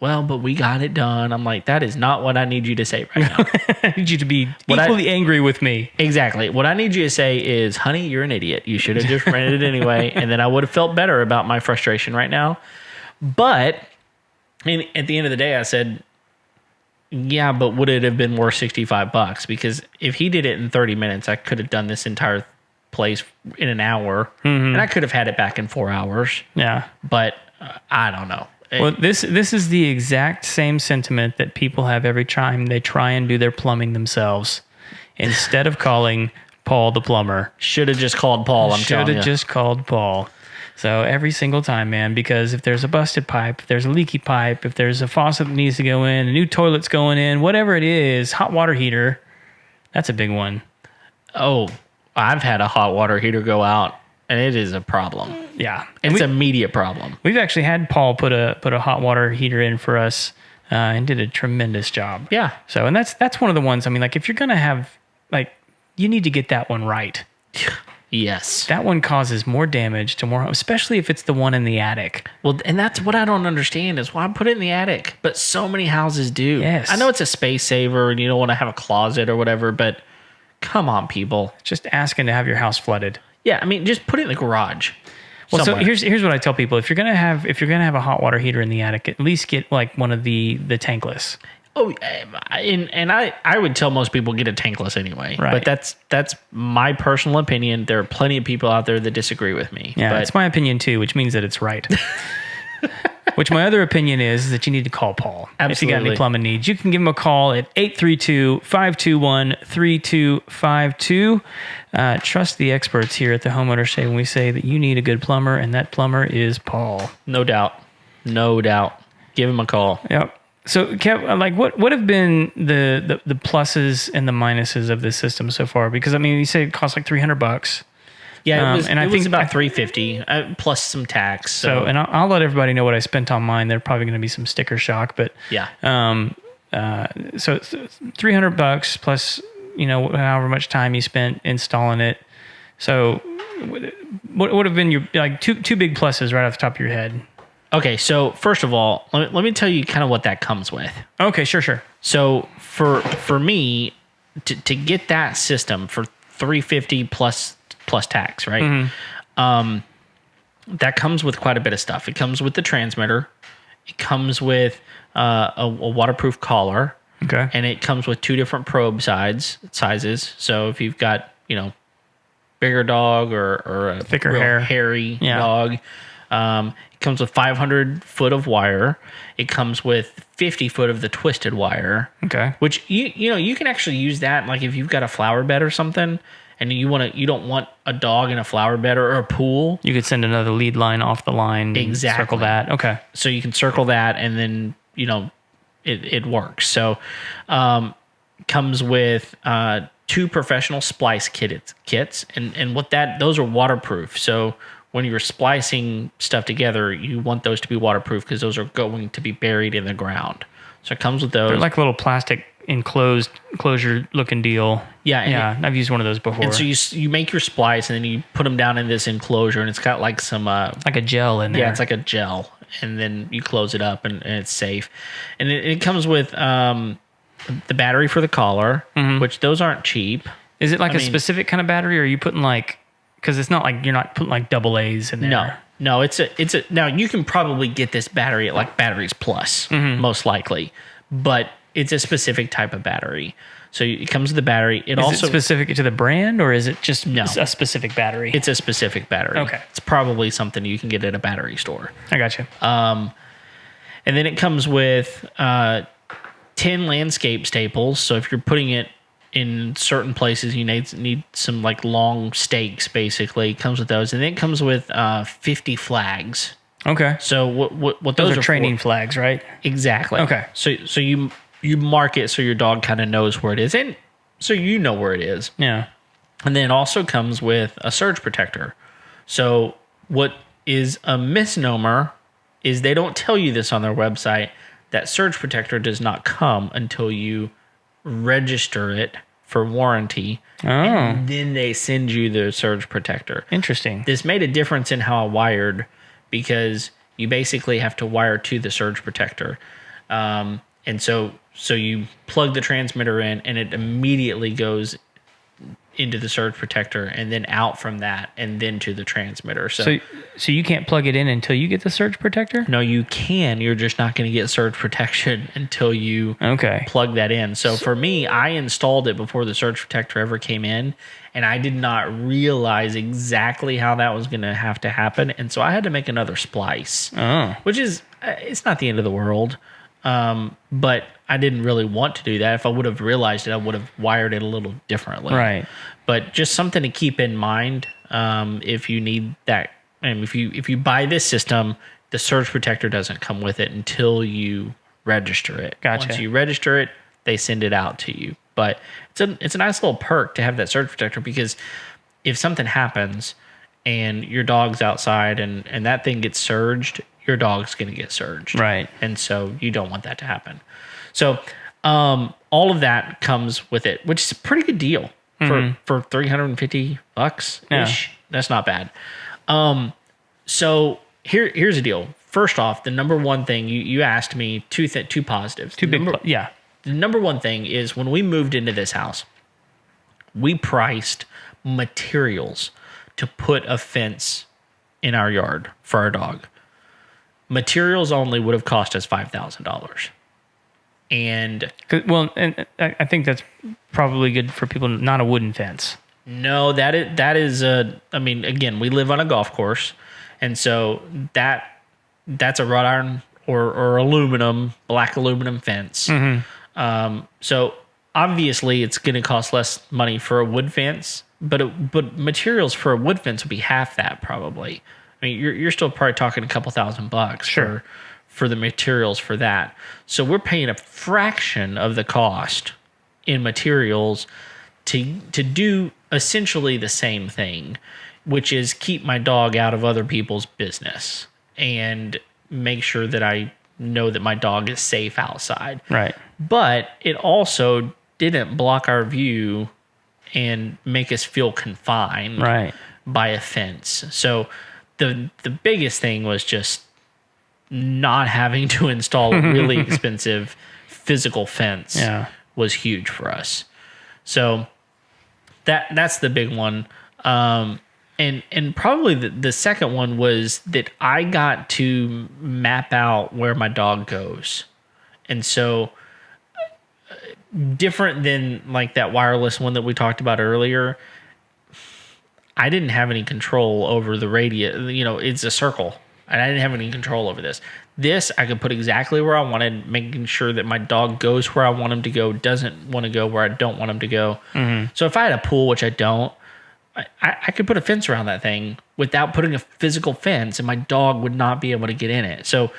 Speaker 1: well, but we got it done. I'm like, that is not what I need you to say right now.
Speaker 2: I need you to be equally angry with me.
Speaker 1: Exactly. What I need you to say is, honey, you're an idiot. You should have just rented it anyway. And then I would have felt better about my frustration right now. But at the end of the day, I said, yeah, but would it have been worth $65? Because if he did it in 30 minutes, I could have done this entire place in an hour. And I could have had it back in 4 hours.
Speaker 2: Yeah.
Speaker 1: But I don't know.
Speaker 2: Well, this is the exact same sentiment that people have every time they try and do their plumbing themselves. Instead of calling Paul the plumber.
Speaker 1: Should have just called Paul, I'm telling you.
Speaker 2: Should have just called Paul. So every single time, man, because if there's a busted pipe, if there's a leaky pipe, if there's a faucet that needs to go in, a new toilet's going in, whatever it is, hot water heater, that's a big one.
Speaker 1: Oh, I've had a hot water heater go out, and it is a problem.
Speaker 2: Yeah.
Speaker 1: It's an immediate problem.
Speaker 2: We've actually had Paul put a hot water heater in for us and did a tremendous job.
Speaker 1: Yeah.
Speaker 2: So, and that's one of the ones, I mean, like if you're going to have, like, you need to get that one right.
Speaker 1: Yes.
Speaker 2: That one causes more damage to more, especially if it's the one in the attic.
Speaker 1: Well, and that's what I don't understand is why I put it in the attic. But so many houses do.
Speaker 2: Yes.
Speaker 1: I know it's a space saver and you don't want to have a closet or whatever, but come on, people.
Speaker 2: Just asking to have your house flooded.
Speaker 1: Yeah, I mean, just put it in the garage.
Speaker 2: Well,
Speaker 1: somewhere.
Speaker 2: so here's what I tell people: if you're gonna have a hot water heater in the attic, at least get like one of the tankless.
Speaker 1: Oh, and I would tell most people get a tankless anyway.
Speaker 2: Right.
Speaker 1: But that's my personal opinion. There are plenty of people out there that disagree with me.
Speaker 2: Yeah,
Speaker 1: but
Speaker 2: it's my opinion too, which means that it's right. Which my other opinion is that you need to call Paul.
Speaker 1: Absolutely.
Speaker 2: If you got any plumbing needs. You can give him a call at 832-521-3252. Trust the experts here at the Homeowners Show when we say that you need a good plumber, and that plumber is Paul.
Speaker 1: No doubt. No doubt. Give him a call.
Speaker 2: Yep. So, Kev, like, what have been the pluses and the minuses of this system so far? Because I mean, you say it costs like $300.
Speaker 1: Yeah,
Speaker 2: and I
Speaker 1: it
Speaker 2: think
Speaker 1: was about $350 plus some tax. So
Speaker 2: and I'll let everybody know what I spent on mine. There's probably going to be some sticker shock, but
Speaker 1: yeah.
Speaker 2: So $300 plus, however much time you spent installing it. So, what would have been your like two big pluses right off the top of your head?
Speaker 1: Okay, so first of all, let me tell you kind of what that comes with.
Speaker 2: Okay, sure.
Speaker 1: So for me to get that system for $350 plus tax, right?
Speaker 2: Mm-hmm.
Speaker 1: That comes with quite a bit of stuff. It comes with the transmitter. It comes with a waterproof collar.
Speaker 2: Okay.
Speaker 1: And it comes with two different probe sizes. So if you've got, bigger dog or a
Speaker 2: thicker
Speaker 1: real hairy dog, it comes with 500 foot of wire. It comes with 50 foot of the twisted wire.
Speaker 2: Okay.
Speaker 1: Which you can actually use that like if you've got a flower bed or something and you don't want a dog in a flower bed or a pool.
Speaker 2: You could send another lead line off the line.
Speaker 1: Exactly.
Speaker 2: Circle that. Okay.
Speaker 1: So you can circle that and then, it works. So comes with two professional splice kits and those are waterproof. So when you're splicing stuff together, you want those to be waterproof because those are going to be buried in the ground. So it comes with those.
Speaker 2: They're like a little plastic enclosure looking deal. Yeah. I've used one of those before.
Speaker 1: And so you make your splice and then you put them down in this enclosure and it's got like some
Speaker 2: like a gel in there.
Speaker 1: Yeah, it's like a gel, and then you close it up and it's safe. And it comes with the battery for the collar, which those aren't cheap.
Speaker 2: Is it like a specific kind of battery, or are you putting like? Because it's not like you're not putting like double A's in there.
Speaker 1: No, it's a. Now you can probably get this battery at like Batteries Plus, most likely, but it's a specific type of battery. So it comes with the battery. It
Speaker 2: Is
Speaker 1: also
Speaker 2: it specific to the brand, or is it just
Speaker 1: No.
Speaker 2: a specific battery?
Speaker 1: It's a specific battery.
Speaker 2: Okay.
Speaker 1: It's probably something you can get at a battery store.
Speaker 2: I got you.
Speaker 1: And then it comes with 10 landscape staples. So if you're putting it in certain places, you need some like long stakes, basically. It comes with those. And then it comes with 50 flags.
Speaker 2: Okay.
Speaker 1: So what
Speaker 2: Those
Speaker 1: those
Speaker 2: are training
Speaker 1: for?
Speaker 2: flags, right?
Speaker 1: Exactly.
Speaker 2: Okay.
Speaker 1: So you mark it so your dog kind of knows where it is, and so you know where it is.
Speaker 2: Yeah.
Speaker 1: And then it also comes with a surge protector. So what is a misnomer is they don't tell you this on their website, that surge protector does not come until you register it for warranty.
Speaker 2: Oh,
Speaker 1: And then they send you the surge protector.
Speaker 2: interesting.
Speaker 1: This made a difference in how I wired, because you basically have to wire to the surge protector. And so you plug the transmitter in, and it immediately goes into the surge protector, and then out from that, and then to the transmitter.
Speaker 2: So you can't plug it in until you get the surge protector?
Speaker 1: No, you can. You're just not going to get surge protection until you
Speaker 2: Okay.
Speaker 1: plug that in. So for me, I installed it before the surge protector ever came in, and I did not realize exactly how that was going to have to happen. And so I had to make another splice,
Speaker 2: Oh.
Speaker 1: which is, it's not the end of the world. But I didn't really want to do that. If I would have realized it, I would have wired it a little differently.
Speaker 2: Right.
Speaker 1: But just something to keep in mind, if you need that. And if you buy this system, the surge protector doesn't come with it until you register it.
Speaker 2: Gotcha.
Speaker 1: Once you register it, they send it out to you. But it's a nice little perk to have that surge protector, because if something happens and your dog's outside and that thing gets surged, your dog's going to get surged.
Speaker 2: Right.
Speaker 1: And so you don't want that to happen. So all of that comes with it, which is a pretty good deal for $350 ish.
Speaker 2: Yeah.
Speaker 1: That's not bad. So here's the deal. First off, the number one thing you asked me, two positives.
Speaker 2: Too big. Yeah.
Speaker 1: The number one thing is, when we moved into this house, we priced materials to put a fence in our yard for our dog. Materials only would have cost us $5,000. And
Speaker 2: Well, and I think that's probably good for people. Not a wooden fence.
Speaker 1: no, that is I mean, again, we live on a golf course, and so that's a wrought iron or black aluminum fence. So obviously it's going to cost less money for a wood fence, but materials for a wood fence would be half that probably. I mean, you're still probably talking a couple $1,000
Speaker 2: Sure.
Speaker 1: for the materials for that. So we're paying a fraction of the cost in materials to do essentially the same thing, which is keep my dog out of other people's business and make sure that I know that my dog is safe outside.
Speaker 2: Right.
Speaker 1: But it also didn't block our view and make us feel confined
Speaker 2: Right.
Speaker 1: by a fence. So the biggest thing was just not having to install a really expensive physical fence.
Speaker 2: Yeah.
Speaker 1: Was huge for us. So that's the big one. And probably the second one was that I got to map out where my dog goes. And so different than like that wireless one that we talked about earlier, I didn't have any control over the radius. It's a circle, and I didn't have any control over this. This, I could put exactly where I wanted, making sure that my dog goes where I want him to go, doesn't want to go where I don't want him to go. So if I had a pool, which I don't, I could put a fence around that thing without putting a physical fence, and my dog would not be able to get in it. So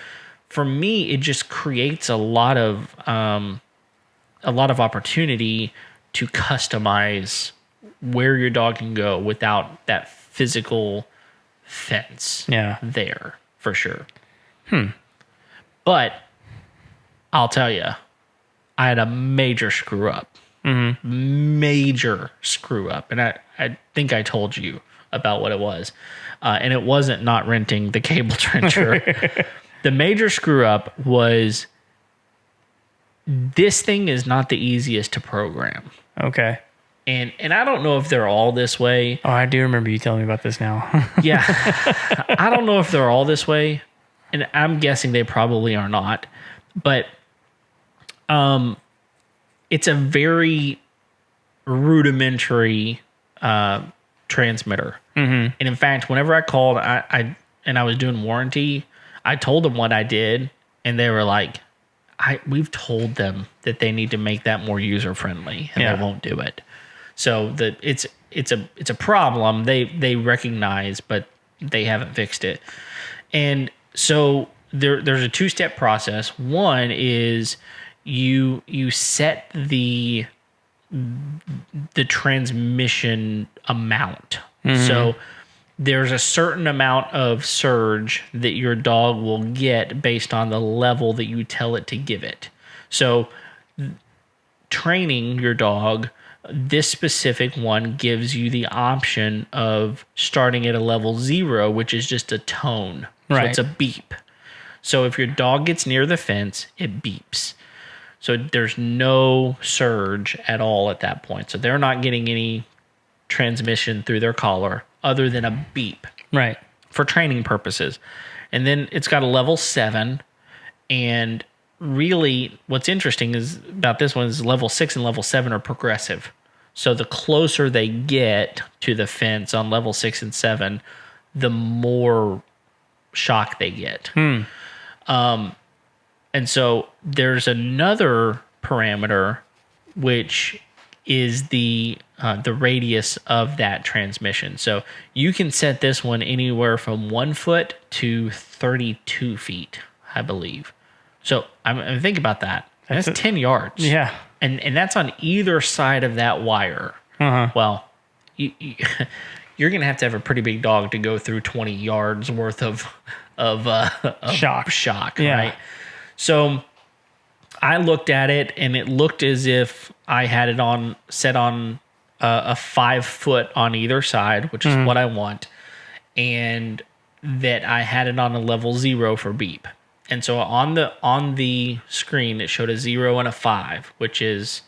Speaker 1: for me, it just creates a lot of opportunity to customize where your dog can go without that physical fence.
Speaker 2: Yeah.
Speaker 1: There for sure. But I'll tell you, I had a major screw up. Major screw up. And I think I told you about what it was. And it wasn't not renting the cable trencher. The major screw up was, this thing is not the easiest to program.
Speaker 2: Okay.
Speaker 1: And I don't know if they're all this way.
Speaker 2: Oh, I do remember you telling me about this now.
Speaker 1: Yeah. I don't know if they're all this way. And I'm guessing they probably are not. But it's a very rudimentary transmitter. And in fact, whenever I called, I was doing warranty, I told them what I did, and they were like, we've told them that they need to make that more user friendly, and they won't do it. So it's a problem they recognize, but they haven't fixed it. And so there's a two-step process. One is you set the transmission amount. So there's a certain amount of surge that your dog will get based on the level that you tell it to give it. So training your dog, this specific one gives you the option of starting at a level 0, which is just a tone. So it's a beep. So if your dog gets near the fence, it beeps. So there's no surge at all at that point. So they're not getting any transmission through their collar other than a beep.
Speaker 2: Right.
Speaker 1: For training purposes. And then it's got a level 7. And really what's interesting is about this one is level 6 and level 7 are progressive. So the closer they get to the fence on level 6 and 7, the more shock they get. And so there's another parameter, which is the radius of that transmission. So you can set this one anywhere from 1 foot to 32 feet, I believe. So I'm think about that. That's 10 yards.
Speaker 2: Yeah.
Speaker 1: And that's on either side of that wire. Well, you're going to have a pretty big dog to go through 20 yards worth of shock, right? So I looked at it, and it looked as if I had it set on a 5 foot on either side, which is what I want, and that I had it on a level 0 for beep. And so on the screen, it showed a 0 and a 5, which is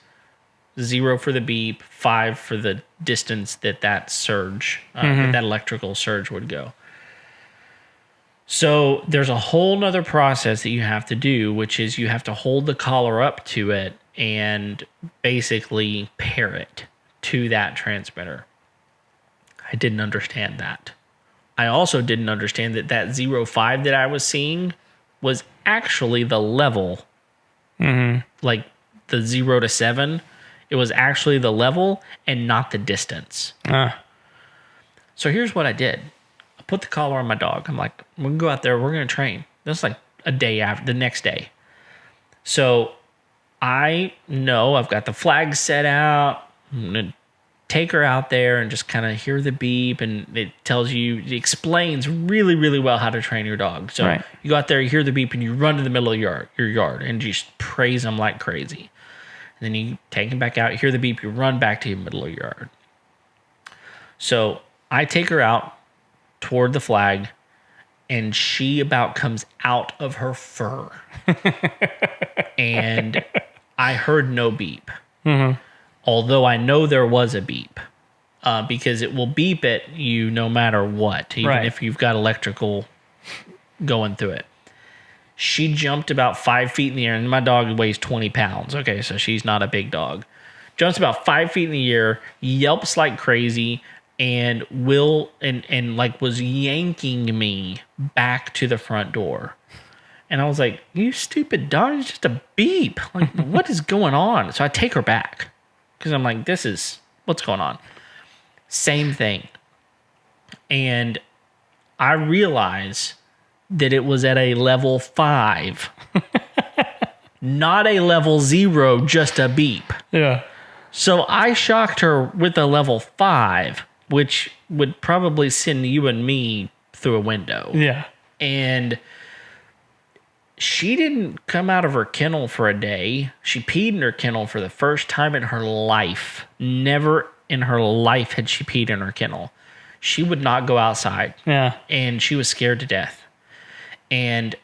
Speaker 1: 0 for the beep, 5 for the distance that surge, that electrical surge would go. So there's a whole nother process that you have to do, which is you have to hold the collar up to it and basically pair it to that transmitter. I didn't understand that. I also didn't understand that 0.5 that I was seeing was actually the level. Like the 0 to 7, it was actually the level and not the distance. So here's what I did. I put the collar on my dog. I'm like, we're going to go out there. We're going to train. That's like a day after, the next day. So I know I've got the flag set out. I'm going to take her out there and just kind of hear the beep. And it explains really, really well how to train your dog. So you go out there, you hear the beep, and you run to the middle of your yard and you just praise them like crazy. And then you take him back out, you hear the beep, you run back to your middle of your yard. So I take her out toward the flag, and she about comes out of her fur. And I heard no beep. Although I know there was a beep. Because it will beep at you no matter what, even if you've got electrical going through it. She jumped about 5 feet in the air, and my dog weighs 20 pounds. Okay, so she's not a big dog. Jumps about 5 feet in the air, yelps like crazy, and was yanking me back to the front door. And I was like, you stupid dog, it's just a beep. Like, what is going on? So I take her back because I'm like, what's going on? Same thing. And I realize that it was at a level 5, not a level 0, just a beep.
Speaker 2: Yeah.
Speaker 1: So I shocked her with a level 5, which would probably send you and me through a window.
Speaker 2: Yeah.
Speaker 1: And she didn't come out of her kennel for a day. She peed in her kennel for the first time in her life. Never in her life had she peed in her kennel. She would not go outside.
Speaker 2: Yeah.
Speaker 1: And she was scared to death. And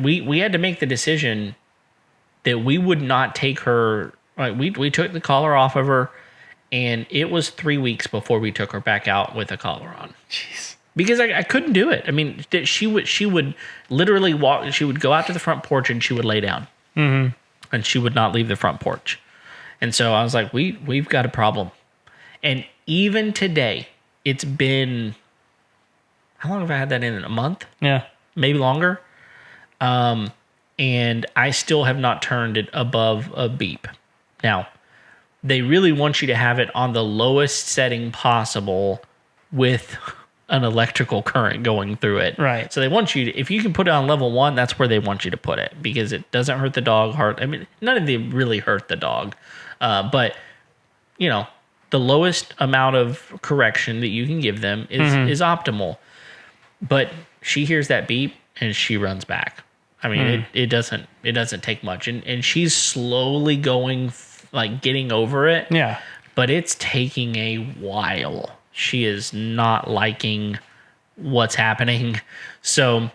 Speaker 1: we had to make the decision that we would not take her. Like we took the collar off of her, and it was 3 weeks before we took her back out with a collar on.
Speaker 2: Jeez.
Speaker 1: Because I couldn't do it. I mean, she would literally walk. She would go out to the front porch and she would lay down. and she would not leave the front porch. And so I was like, we've got a problem. And even today, it's been, how long have I had that in? A month?
Speaker 2: Yeah.
Speaker 1: Maybe longer. And I still have not turned it above a beep. Now, they really want you to have it on the lowest setting possible with an electrical current going through it.
Speaker 2: Right.
Speaker 1: So they want you to, if you can put it on level 1, that's where they want you to put it, because it doesn't hurt the dog. None of them really hurt the dog. But, you know, the lowest amount of correction that you can give them is optimal. But she hears that beep and she runs back. I mean, it doesn't take much, and she's slowly going, like, getting over it.
Speaker 2: Yeah.
Speaker 1: But it's taking a while. She is not liking what's happening. So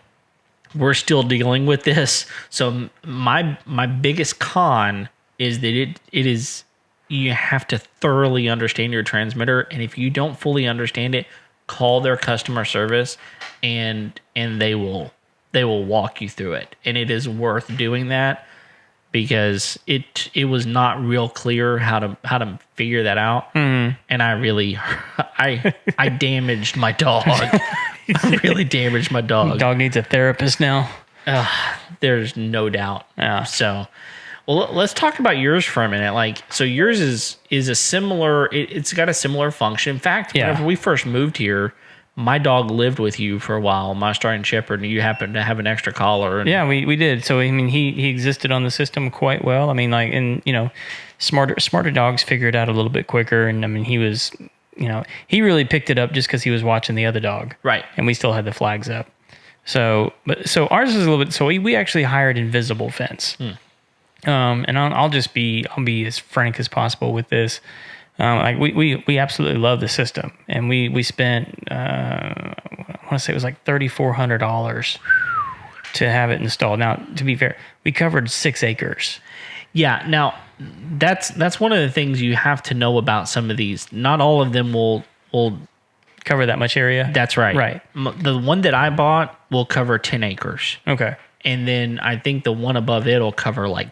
Speaker 1: we're still dealing with this. So my biggest con is that it is, you have to thoroughly understand your transmitter, and if you don't fully understand it, call their customer service and they will walk you through it. And it is worth doing that, because it was not real clear how to figure that out. And I really I damaged my dog. I really damaged my dog.
Speaker 2: Dog needs a therapist now.
Speaker 1: There's no doubt.
Speaker 2: Yeah.
Speaker 1: So, well, let's talk about yours for a minute. Like, so yours is a similar. It's got a similar function. In fact, whenever we first moved here, my dog lived with you for a while, my Australian Shepherd, and you happened to have an extra collar. And
Speaker 2: yeah, we did. So, I mean, he existed on the system quite well. I mean, like, and, you know, smarter dogs figure it out a little bit quicker. And, I mean, he was, you know, he really picked it up just because he was watching the other dog.
Speaker 1: Right.
Speaker 2: And we still had the flags up. So ours is a little bit, so we actually hired invisible fence. And I'll be as frank as possible with this. Like we absolutely love the system, and we spent I want to say it was like $3,400 to have it installed. Now, to be fair, we covered 6 acres.
Speaker 1: Yeah. Now, that's one of the things you have to know about some of these. Not all of them will
Speaker 2: Cover that much area.
Speaker 1: That's right.
Speaker 2: Right.
Speaker 1: The one that I bought will cover 10 acres.
Speaker 2: Okay.
Speaker 1: And then I think the one above it will cover like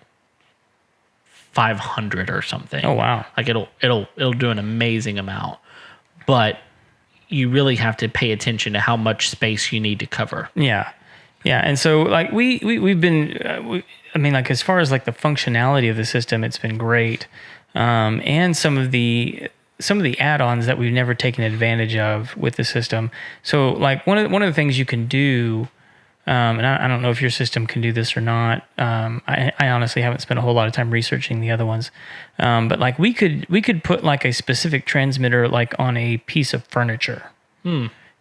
Speaker 1: 500 or something.
Speaker 2: Oh, wow.
Speaker 1: Like it'll do an amazing amount. But you really have to pay attention to how much space you need to cover.
Speaker 2: Yeah. Yeah. And so, like, we've been, I mean, like, as far as like the functionality of the system, it's been great. And some of the add-ons that we've never taken advantage of with the system. So, like, one of the things you can do, and I don't know if your system can do this or not. I honestly haven't spent a whole lot of time researching the other ones. But like we could put like a specific transmitter like on a piece of furniture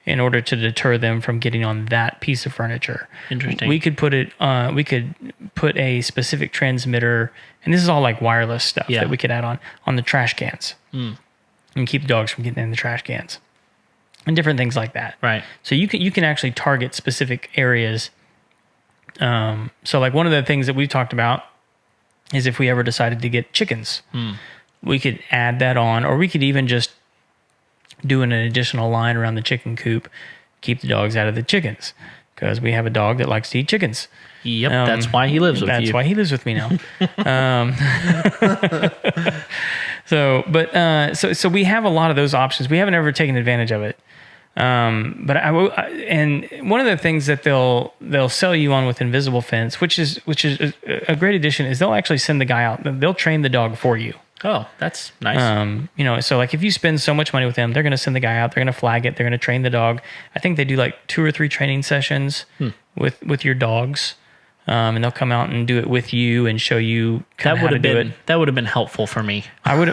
Speaker 2: in order to deter them from getting on that piece of furniture.
Speaker 1: Interesting.
Speaker 2: We could put a specific transmitter, and this is all like wireless stuff that we could add on the trash cans and keep the dogs from getting in the trash cans. And different things like that.
Speaker 1: Right.
Speaker 2: So you can actually target specific areas. So like one of the things that we've talked about is if we ever decided to get chickens, we could add that on, or we could even just do an additional line around the chicken coop, keep the dogs out of the chickens, because we have a dog that likes to eat chickens.
Speaker 1: Yep, that's why he lives with you.
Speaker 2: That's why he lives with me now. So we have a lot of those options. We haven't ever taken advantage of it. But and one of the things that they'll sell you on with Invisible Fence, which is a great addition, is they'll actually send the guy out. They'll train the dog for you.
Speaker 1: Oh, that's nice.
Speaker 2: You know, so like if you spend so much money with them, they're going to send the guy out. They're going to flag it. They're going to train the dog. I think they do like 2 or 3 training sessions with your dogs. And they'll come out and do it with you and show you how to do it.
Speaker 1: That would have been helpful for me.
Speaker 2: I would.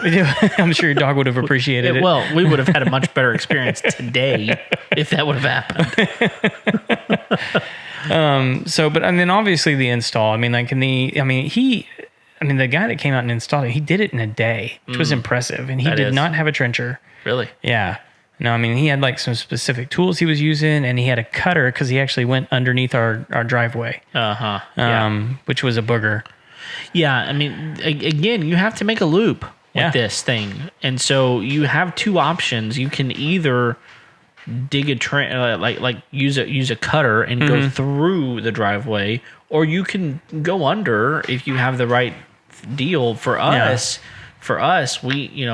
Speaker 2: I'm sure your dog would have appreciated it.
Speaker 1: Well, we would have had a much better experience today if that would have happened.
Speaker 2: But and then obviously the install. I mean, like the guy that came out and installed it, he did it in a day, which was impressive, and he did not have a trencher.
Speaker 1: Really?
Speaker 2: Yeah. No, I mean, he had like some specific tools he was using, and he had a cutter because he actually went underneath our driveway. Which was a booger. Yeah,
Speaker 1: I mean, again, you have to make a loop with this thing, and so you have 2 options. You can either dig a use a cutter and go through the driveway, or you can go under if you have the right deal for us. For us, we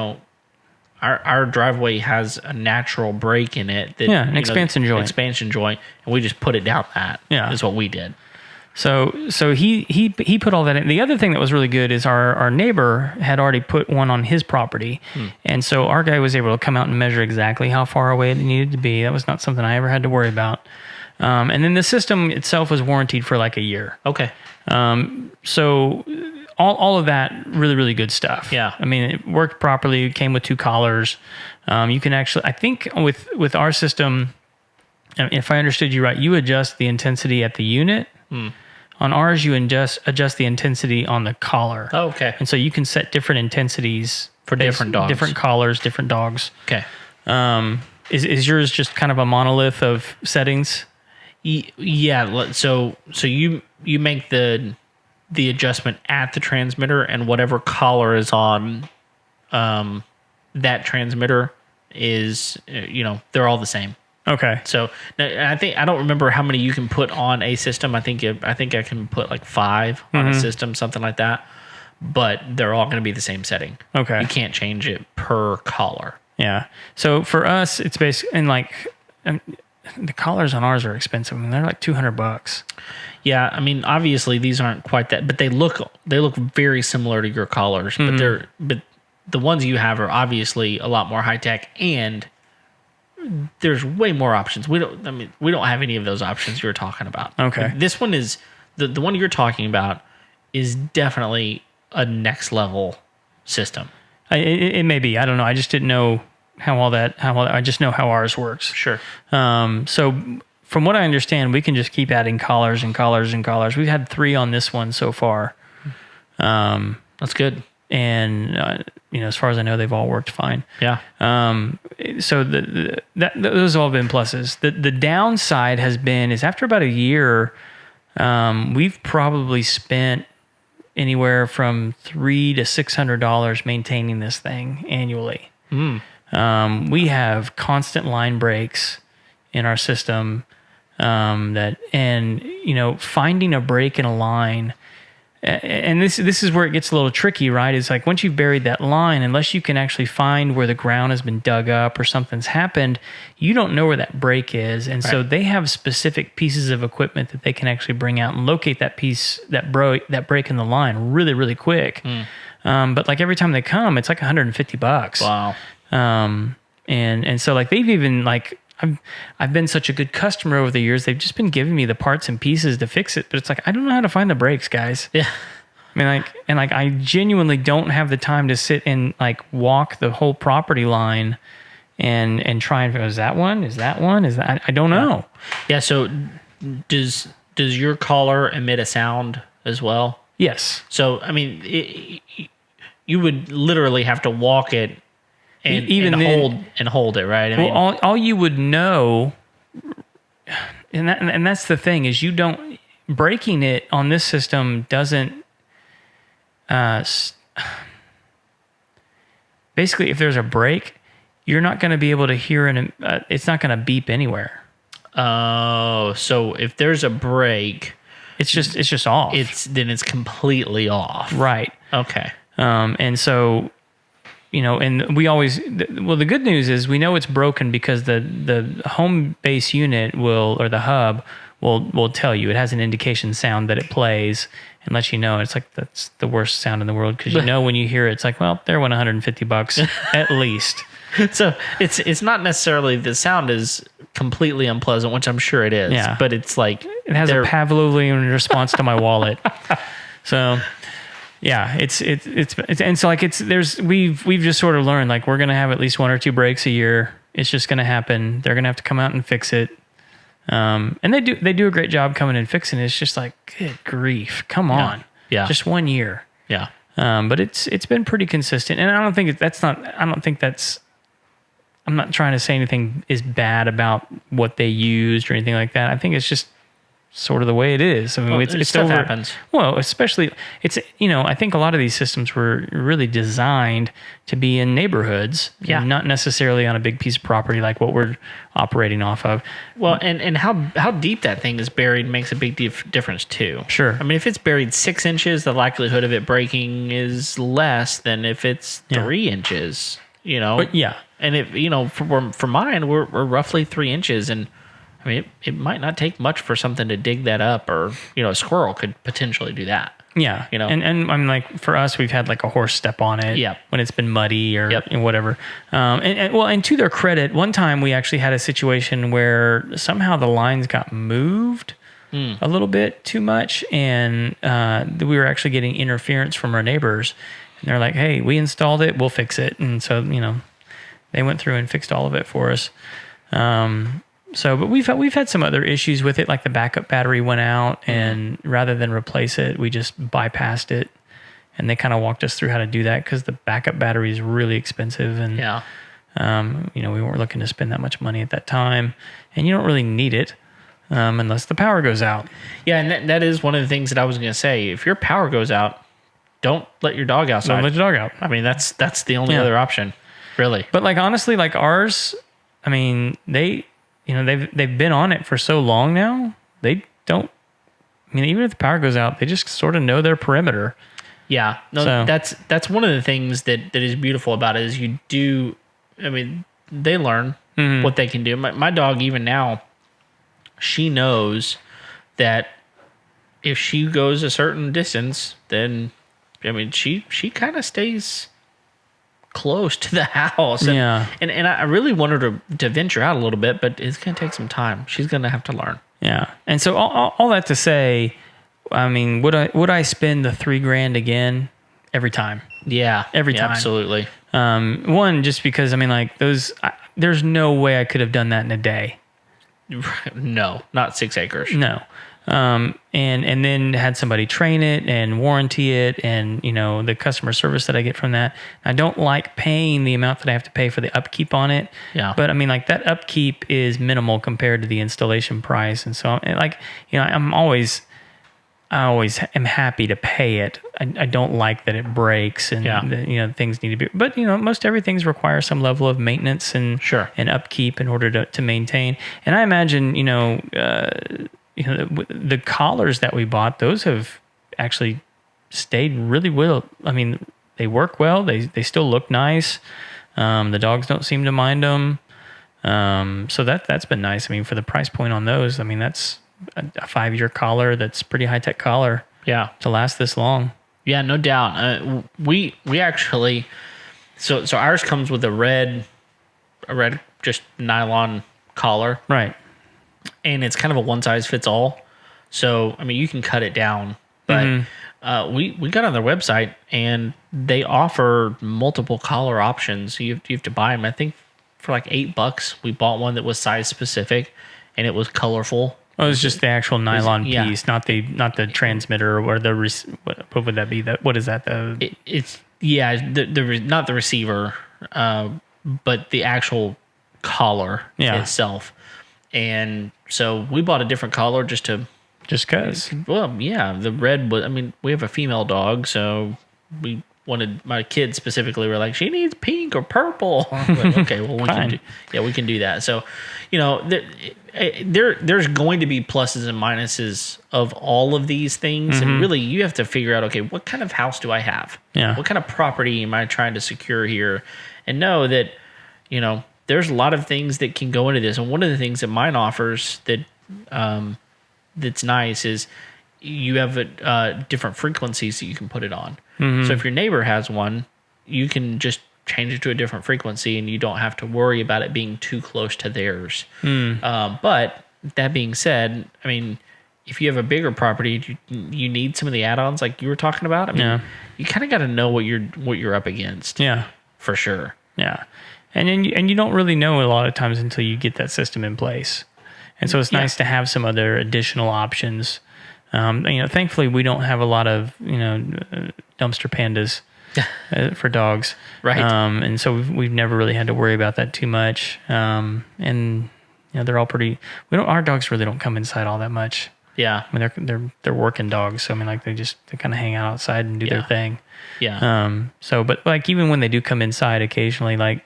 Speaker 1: our driveway has a natural break in it. That,
Speaker 2: an expansion joint.
Speaker 1: Expansion joint, and we just put it down that.
Speaker 2: Yeah,
Speaker 1: is what we did.
Speaker 2: So he put all that in. The other thing that was really good is our neighbor had already put one on his property. And so our guy was able to come out and measure exactly how far away it needed to be. That was not something I ever had to worry about. And then the system itself was warranted for like a year.
Speaker 1: Okay.
Speaker 2: So all of that really, really good stuff.
Speaker 1: Yeah.
Speaker 2: I mean, it worked properly. It came with 2 collars. You can actually, I think with our system, if I understood you right, you adjust the intensity at the unit. On ours, you adjust the intensity on the collar.
Speaker 1: Oh, okay.
Speaker 2: And so you can set different intensities
Speaker 1: for different dogs,
Speaker 2: different collars, different dogs.
Speaker 1: Okay.
Speaker 2: Is yours just kind of a monolith of settings?
Speaker 1: Yeah. So you make the adjustment at the transmitter, and whatever collar is on that transmitter is they're all the same.
Speaker 2: Okay.
Speaker 1: So I don't remember how many you can put on a system. I think I can put like 5 on a system, something like that. But they're all going to be the same setting. Okay. You can't change it per collar.
Speaker 2: Yeah. So for us, it's basically, and the collars on ours are expensive. I mean, they're like $200.
Speaker 1: Yeah. I mean, obviously these aren't quite that, but they look very similar to your collars. But the ones you have are obviously a lot more high tech, and there's way more options. We don't have any of those options you were talking about.
Speaker 2: Okay.
Speaker 1: This one is the one you're talking about is definitely a next level system.
Speaker 2: It may be. I don't know. I just didn't know how all that. I just know how ours works.
Speaker 1: Sure.
Speaker 2: So from what I understand, we can just keep adding collars and collars and collars. We've had 3 on this one so far.
Speaker 1: That's good.
Speaker 2: And as far as I know, they've all worked fine.
Speaker 1: Yeah.
Speaker 2: So those have all been pluses. The downside is after about a year, we've probably spent anywhere from $300 to $600 maintaining this thing annually. We have constant line breaks in our system. Finding a break in a line. And this is where it gets a little tricky, right? It's like once you've buried that line, unless you can actually find where the ground has been dug up or something's happened, you don't know where that break is. And so they have specific pieces of equipment that they can actually bring out and locate that break in the line really, really quick. But like every time they come, it's like $150.
Speaker 1: Wow.
Speaker 2: And so like they've even like, I've been such a good customer over the years. They've just been giving me the parts and pieces to fix it, but it's like I don't know how to find the brakes, guys.
Speaker 1: Yeah.
Speaker 2: I mean, I genuinely don't have the time to sit and like walk the whole property line and try and figure, is that one? Is that one? Is that I don't know.
Speaker 1: Yeah. So does your collar emit a sound as well?
Speaker 2: Yes.
Speaker 1: So I mean, you would literally have to walk it. And hold it, right? I mean,
Speaker 2: all you would know, and that's the thing, is you don't breaking it on this system doesn't. Basically, if there's a break, you're not going to be able to hear it's not going to beep anywhere.
Speaker 1: Oh, so if there's a break,
Speaker 2: it's just off.
Speaker 1: Then it's completely off.
Speaker 2: Right.
Speaker 1: Okay.
Speaker 2: And so. And we always, the good news is we know it's broken because the home base unit or the hub will tell you. It has an indication sound that it plays and lets you know. It's like, that's the worst sound in the world because when you hear it, it's like, well, there went $150 at least.
Speaker 1: So it's not necessarily the sound is completely unpleasant, which I'm sure it is.
Speaker 2: Yeah.
Speaker 1: But it's like
Speaker 2: it has a Pavlovian response to my wallet. So. Yeah, it's and so like we've just sort of learned like we're gonna have at least 1 or 2 breaks a year. It's just gonna happen. They're gonna have to come out and fix it. And they do a great job coming and fixing it. It's just like, good grief, come on.
Speaker 1: Yeah.
Speaker 2: Just 1 year.
Speaker 1: Yeah.
Speaker 2: But it's been pretty consistent, and I don't think I'm not trying to say anything is bad about what they used or anything like that. I think it's just sort of the way it is. I mean,
Speaker 1: Well,
Speaker 2: it's
Speaker 1: stuff
Speaker 2: over.
Speaker 1: happens.
Speaker 2: Well, especially it's, you know, I think a lot of these systems were really designed to be in neighborhoods,
Speaker 1: Yeah.
Speaker 2: and not necessarily on a big piece of property like what we're operating off of.
Speaker 1: Well, and how deep that thing is buried makes a big difference too.
Speaker 2: Sure.
Speaker 1: I mean, if it's buried 6 inches, the likelihood of it breaking is less than if it's 3 inches. You know.
Speaker 2: But yeah.
Speaker 1: And if for mine, we're roughly 3 inches, and I mean, it might not take much for something to dig that up, or a squirrel could potentially do that.
Speaker 2: Yeah,
Speaker 1: You know?
Speaker 2: and I mean, like for us, we've had like a horse step on it.
Speaker 1: Yep.
Speaker 2: When it's been muddy or
Speaker 1: Yep.
Speaker 2: whatever. And to their credit, one time we actually had a situation where somehow the lines got moved a little bit too much, and we were actually getting interference from our neighbors. And they're like, "Hey, we installed it. We'll fix it." And so they went through and fixed all of it for us. But we've had some other issues with it, like the backup battery went out, and rather than replace it, we just bypassed it. And they kind of walked us through how to do that, because the backup battery is really expensive, and
Speaker 1: Yeah.
Speaker 2: we weren't looking to spend that much money at that time, and you don't really need it unless the power goes out.
Speaker 1: Yeah, and that is one of the things that I was going to say. If your power goes out, don't let your dog outside.
Speaker 2: Don't let your dog out.
Speaker 1: I mean, that's the only
Speaker 2: Yeah.
Speaker 1: other option, really.
Speaker 2: But like honestly, like ours, I mean, they've been on it for so long now. They don't. I mean, even if the power goes out, they just sort of know their perimeter.
Speaker 1: Yeah, no,
Speaker 2: So-
Speaker 1: that's one of the things that is beautiful about it is you do. I mean, they learn what they can do. My dog, even now, she knows that if she goes a certain distance, then I mean, she kind of stays close to the house. And,
Speaker 2: Yeah.
Speaker 1: and I really want her to venture out a little bit, but it's going to take some time. She's going to have to learn.
Speaker 2: Yeah. And so all that to say, I mean, would I spend the $3,000 again every time?
Speaker 1: Yeah,
Speaker 2: Every
Speaker 1: yeah,
Speaker 2: time.
Speaker 1: absolutely.
Speaker 2: One, just because, I mean, like there's no way I could have done that in a day.
Speaker 1: No, not 6 acres.
Speaker 2: No. And then had somebody train it and warranty it, and the customer service that I get from that. I don't like paying the amount that I have to pay for the upkeep on it.
Speaker 1: Yeah.
Speaker 2: But I mean, like that upkeep is minimal compared to the installation price, and so I always am happy to pay it. I don't like that it breaks, and
Speaker 1: Yeah.
Speaker 2: things need to be. But most everything's require some level of maintenance and
Speaker 1: Sure.
Speaker 2: and upkeep in order to maintain. And I imagine the collars that we bought, those have actually stayed really well. I mean, they work well. They still look nice. The dogs don't seem to mind them. So that's been nice. I mean, for the price point on those, I mean, that's a 5-year collar. That's pretty high tech collar.
Speaker 1: Yeah.
Speaker 2: To last this long.
Speaker 1: Yeah, no doubt. We actually, so ours comes with a red just nylon collar,
Speaker 2: Right.
Speaker 1: and it's kind of a one size fits all. So I mean, you can cut it down, but we got on their website and they offer multiple collar options. You have to buy them. I think for like $8, we bought one that was size specific, and it was colorful.
Speaker 2: Oh, it was just the actual nylon
Speaker 1: yeah.
Speaker 2: piece, not the transmitter or the what would that be? What is that?
Speaker 1: It's not the receiver, but the actual collar itself. And so we bought a different collar just
Speaker 2: because.
Speaker 1: well, yeah, the red was, I mean, we have a female dog, so we wanted, my kids specifically were like, she needs pink or purple. I'm like, okay, well, we can do that. So, there's going to be pluses and minuses of all of these things. And really, you have to figure out, okay, what kind of house do I have?
Speaker 2: Yeah.
Speaker 1: What kind of property am I trying to secure here? And know that, there's a lot of things that can go into this. And one of the things that mine offers that that's nice is you have different frequencies that you can put it on. So if your neighbor has one, you can just change it to a different frequency, and you don't have to worry about it being too close to theirs. But that being said, I mean, if you have a bigger property, you need some of the add-ons like you were talking about. I mean, you kind of got to know what you're up against.
Speaker 2: Yeah.
Speaker 1: For sure.
Speaker 2: Yeah. And then you don't really know a lot of times until you get that system in place. And so it's nice to have some other additional options. Thankfully we don't have a lot of, dumpster pandas for dogs.
Speaker 1: Right.
Speaker 2: And so we've never really had to worry about that too much. And they're all pretty, our dogs really don't come inside all that much.
Speaker 1: Yeah.
Speaker 2: I mean, they're working dogs. So I mean, like they kind of hang out outside and do their thing.
Speaker 1: Yeah.
Speaker 2: So, but like even when they do come inside occasionally, like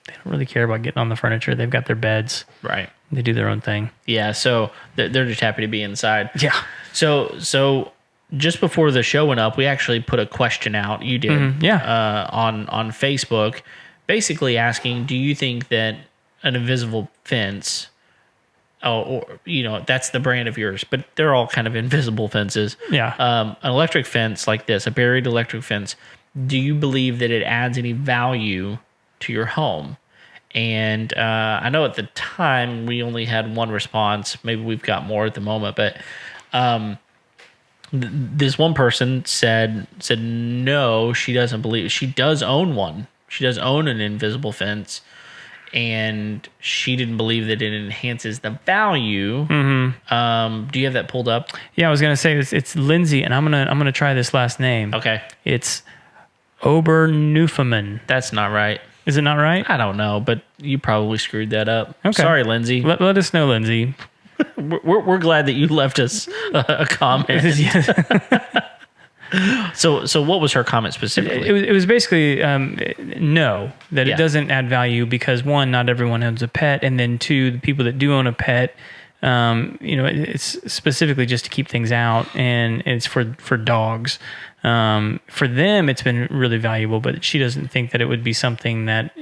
Speaker 2: they don't really care about getting on the furniture. They've got their beds.
Speaker 1: Right.
Speaker 2: They do their own thing.
Speaker 1: Yeah. So they're just happy to be inside.
Speaker 2: Yeah.
Speaker 1: So just before the show went up, we actually put a question out. You did. On Facebook, basically asking, do you think that an invisible fence, or that's the brand of yours, but they're all kind of invisible fences.
Speaker 2: Yeah.
Speaker 1: An electric fence like this, a buried electric fence, do you believe that it adds any value to your home? And I know at the time we only had one response. Maybe we've got more at the moment, but this one person said no, she doesn't believe. She does own one. She does own an invisible fence, and she didn't believe that it enhances the value. Mm-hmm. Do you have that pulled up?
Speaker 2: Yeah, I was gonna say it's Lindsay, and I'm gonna try this last name.
Speaker 1: Okay,
Speaker 2: it's Obernewfomen.
Speaker 1: that's not right.
Speaker 2: Is it not right?
Speaker 1: I don't know, but you probably screwed that up.
Speaker 2: Okay.
Speaker 1: Sorry, Lindsay.
Speaker 2: Let us know, Lindsay.
Speaker 1: We're glad that you left us a comment. So what was her comment specifically?
Speaker 2: It was basically no, that
Speaker 1: Yeah.
Speaker 2: it doesn't add value because one, not everyone owns a pet, and then two, the people that do own a pet, it's specifically just to keep things out, and it's for dogs. For them, it's been really valuable, but she doesn't think that it would be something that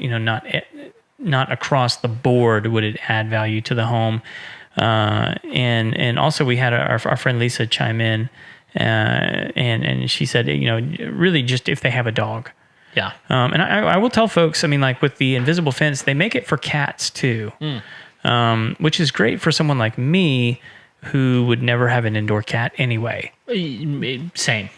Speaker 2: not across the board would it add value to the home. And also we had our friend Lisa chime in, and she said, really just if they have a dog.
Speaker 1: Yeah.
Speaker 2: And I will tell folks, I mean, like with the invisible fence, they make it for cats too, which is great for someone like me who would never have an indoor cat anyway.
Speaker 1: Same.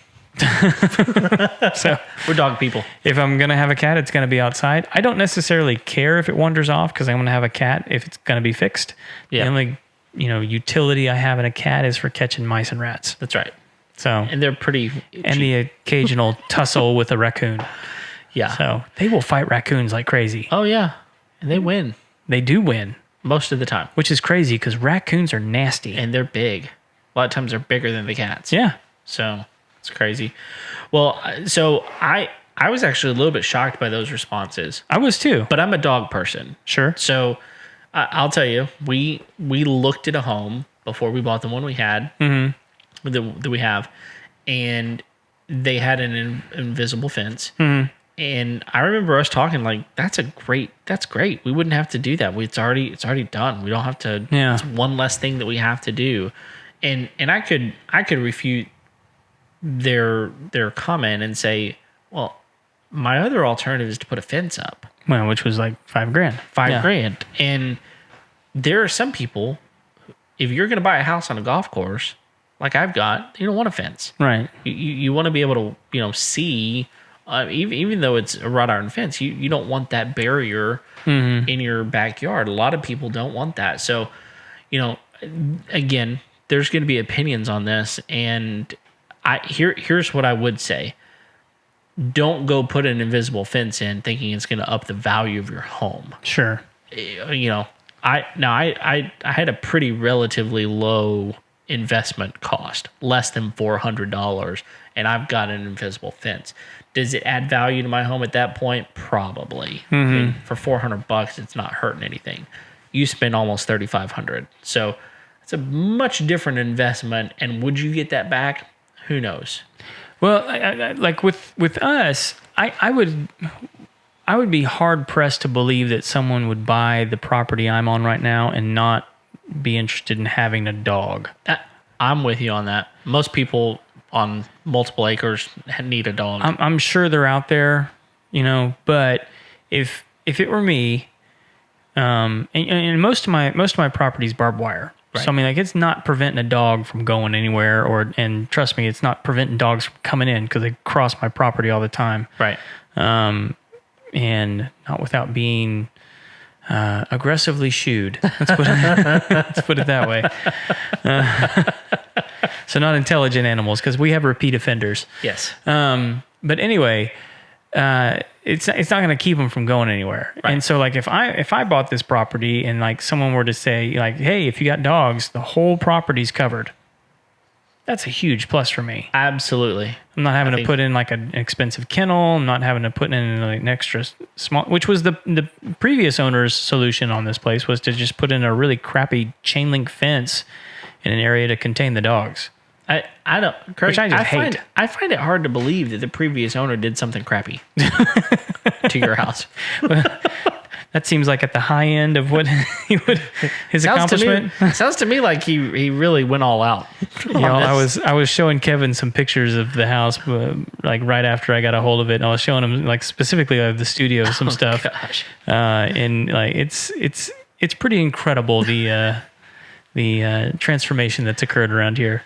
Speaker 2: So
Speaker 1: We're dog people.
Speaker 2: if I'm going to have a cat, it's going to be outside. I don't necessarily care if it wanders off because I'm going to have a cat if it's going to be fixed.
Speaker 1: Yeah.
Speaker 2: The only, utility I have in a cat is for catching mice and rats.
Speaker 1: That's right.
Speaker 2: So,
Speaker 1: And they're pretty
Speaker 2: and the occasional tussle with a raccoon.
Speaker 1: Yeah.
Speaker 2: So they will fight raccoons like crazy.
Speaker 1: Oh, yeah. And they win
Speaker 2: They do win,
Speaker 1: most of the time.
Speaker 2: which is crazy because raccoons are nasty.
Speaker 1: And they're big. A lot of times they're bigger than the cats.
Speaker 2: Yeah.
Speaker 1: So it's crazy. Well, so I was actually a little bit shocked by those responses,
Speaker 2: I was too.
Speaker 1: but I'm a dog person.
Speaker 2: Sure.
Speaker 1: So I'll tell you, we looked at a home before we bought the one we had, that we have, and they had an invisible fence. And I remember us talking like, that's great. We wouldn't have to do that. It's already done. We don't have to.
Speaker 2: Yeah.
Speaker 1: It's one less thing that we have to do. And I could refute their comment and say, well, my other alternative is to put a fence up.
Speaker 2: Well, which was like $5,000.
Speaker 1: $5,000. And there are some people, if you're going to buy a house on a golf course, like I've got, you don't want a fence.
Speaker 2: Right.
Speaker 1: You want to be able to, see, even though it's a wrought iron fence, you don't want that barrier in your backyard. A lot of people don't want that. So, again, there's going to be opinions on this. And here's what I would say. Don't go put an invisible fence in thinking it's going to up the value of your home.
Speaker 2: Sure.
Speaker 1: I had a pretty relatively low investment cost, less than $400, and I've got an invisible fence. Does it add value to my home at that point? Probably. I mean, for $400, it's not hurting anything. You spend almost $3,500, so it's a much different investment. And would you get that back? Who knows?
Speaker 2: Well, I like with us, I would be hard pressed to believe that someone would buy the property I'm on right now and not be interested in having a dog.
Speaker 1: I'm with you on that. Most people on multiple acres need a dog.
Speaker 2: I'm sure they're out there, but if it were me, and most of my property is barbed wire.
Speaker 1: Right.
Speaker 2: So I mean, like, it's not preventing a dog from going anywhere, and trust me, it's not preventing dogs from coming in because they cross my property all the time.
Speaker 1: Right.
Speaker 2: And not without being aggressively shooed. Let's put it that way. So not intelligent animals, because we have repeat offenders.
Speaker 1: Yes.
Speaker 2: But anyway, it's not going to keep them from going anywhere.
Speaker 1: Right.
Speaker 2: And so, like, if I bought this property and like someone were to say like, hey, if you got dogs, the whole property's covered. That's a huge plus for me.
Speaker 1: Absolutely.
Speaker 2: I'm not having to put in like an expensive kennel. I'm not having to put in like an extra small, which was the previous owner's solution on this place, was to just put in a really crappy chain link fence in an area to contain the dogs.
Speaker 1: I don't, Craig,
Speaker 2: Which I just hate.
Speaker 1: I find it hard to believe that the previous owner did something crappy to your house.
Speaker 2: That seems like at the high end of what he would, his accomplishment.
Speaker 1: Sounds to me like he really went all out.
Speaker 2: I was showing Kevin some pictures of the house, like right after I got a hold of it. And I was showing him like specifically of the studio, some stuff.
Speaker 1: Gosh.
Speaker 2: And like it's pretty incredible the transformation that's occurred around here.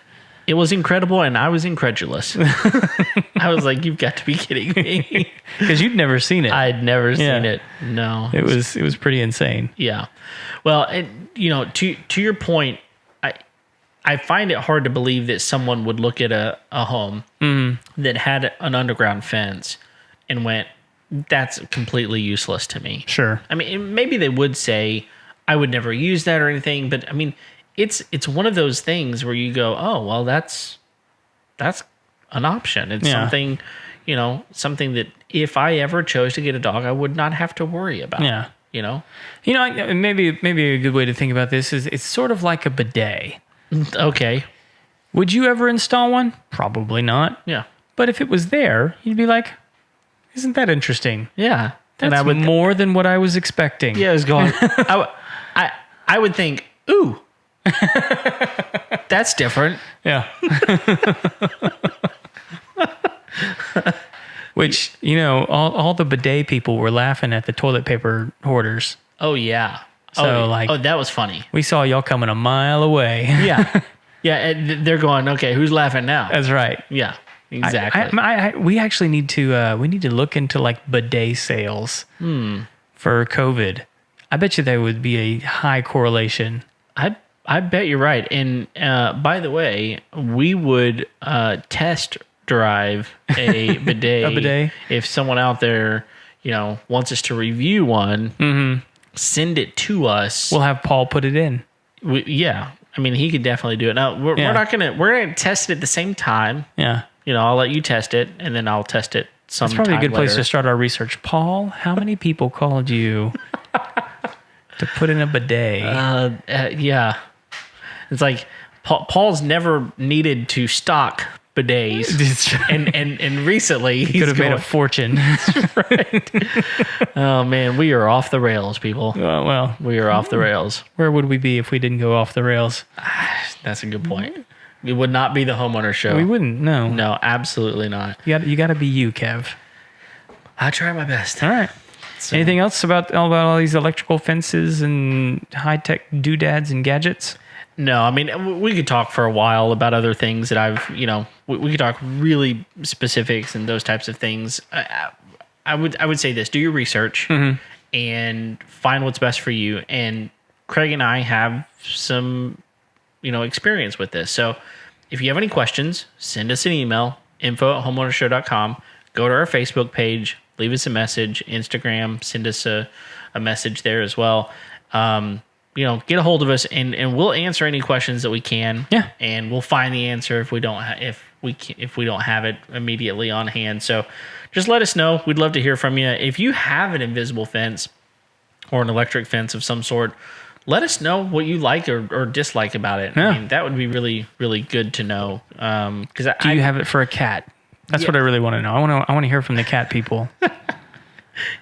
Speaker 1: It was incredible, and I was incredulous. I was like, "You've got to be kidding me!"
Speaker 2: Because you'd never seen it.
Speaker 1: I'd never seen it. No,
Speaker 2: it was pretty insane.
Speaker 1: Yeah. Well, to your point, I find it hard to believe that someone would look at a home that had an underground fence and went, "That's completely useless to me."
Speaker 2: Sure.
Speaker 1: I mean, maybe they would say, "I would never use that" or anything, but I mean, it's one of those things where you go, "Oh, well, that's an option." It's something, something that if I ever chose to get a dog, I would not have to worry about.
Speaker 2: Yeah.
Speaker 1: Maybe
Speaker 2: a good way to think about this is it's sort of like a bidet.
Speaker 1: Okay.
Speaker 2: Would you ever install one? Probably not.
Speaker 1: Yeah.
Speaker 2: But if it was there, you'd be like, "Isn't that interesting?"
Speaker 1: Yeah.
Speaker 2: That's more than what I was expecting.
Speaker 1: Yeah, I was going. I would think, "Ooh, that's different."
Speaker 2: Yeah. Which, all the bidet people were laughing at the toilet paper hoarders.
Speaker 1: Oh, yeah.
Speaker 2: So,
Speaker 1: that was funny.
Speaker 2: We saw y'all coming a mile away.
Speaker 1: Yeah. Yeah. And they're going, "Okay, who's laughing now?"
Speaker 2: That's right.
Speaker 1: Yeah, exactly.
Speaker 2: We actually need to look into like bidet sales for COVID. I bet you there would be a high correlation.
Speaker 1: I bet you're right. And by the way, we would test drive a bidet.
Speaker 2: A bidet?
Speaker 1: If someone out there, wants us to review one, send it to us.
Speaker 2: We'll have Paul put it in.
Speaker 1: Yeah. I mean, he could definitely do it. Now, we're going to test it at the same time.
Speaker 2: Yeah.
Speaker 1: I'll let you test it, and then I'll test it sometime.
Speaker 2: That's probably a good place
Speaker 1: later.
Speaker 2: to start our research. Paul, how many people called you to put in a bidet?
Speaker 1: Yeah. It's like Paul's never needed to stock bidets, and recently he
Speaker 2: could have made a fortune.
Speaker 1: Right. Oh man, we are off the rails, people.
Speaker 2: Well,
Speaker 1: we are off the rails.
Speaker 2: Where would we be if we didn't go off the rails?
Speaker 1: That's a good point. It would not be the Homeowner Show.
Speaker 2: We wouldn't. No,
Speaker 1: absolutely not.
Speaker 2: You got to be you, Kev.
Speaker 1: I try my best.
Speaker 2: All right. So, anything else about all these electrical fences and high tech doodads and gadgets?
Speaker 1: No, I mean, we could talk for a while about other things that I've, we could talk really specifics and those types of things. I would say this: do your research and find what's best for you. And Craig and I have some, experience with this. So if you have any questions, send us an email, info@homeownershow.com. Go to our Facebook page, leave us a message, Instagram, send us a message there as well. Get a hold of us and we'll answer any questions that we can.
Speaker 2: Yeah.
Speaker 1: And we'll find the answer if we don't have it immediately on hand. So just let us know. We'd love to hear from you. If you have an invisible fence or an electric fence of some sort, let us know what you like or dislike about it.
Speaker 2: Yeah.
Speaker 1: I mean, that would be really, really good to know.
Speaker 2: Do you have it for a cat? That's what I really want to know. I want to hear from the cat people.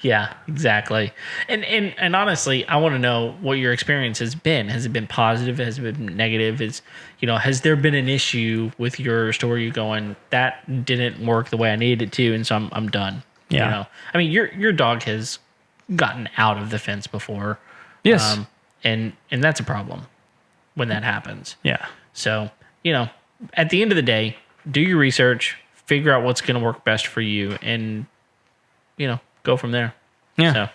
Speaker 1: Yeah, exactly. And honestly, I want to know what your experience has been. Has it been positive? Has it been negative? Has there been an issue with yours to where you're going, that didn't work the way I needed it to, and so I'm done.
Speaker 2: Yeah.
Speaker 1: I mean, your dog has gotten out of the fence before.
Speaker 2: Yes.
Speaker 1: And that's a problem when that happens.
Speaker 2: Yeah.
Speaker 1: So, at the end of the day, do your research, figure out what's going to work best for you, and, go from there.
Speaker 2: Yeah.
Speaker 1: So.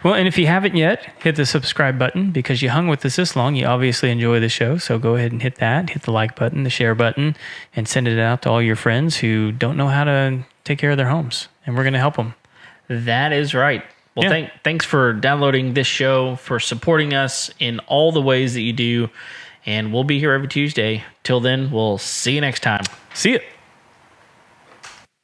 Speaker 2: Well, and if you haven't yet, hit the subscribe button because you hung with us this long. You obviously enjoy the show. So go ahead and hit that. Hit the like button, the share button, and send it out to all your friends who don't know how to take care of their homes. And we're going to help them.
Speaker 1: That is right. Well, thanks for downloading this show, for supporting us in all the ways that you do. and we'll be here every Tuesday. Till then, we'll see you next time.
Speaker 2: See ya.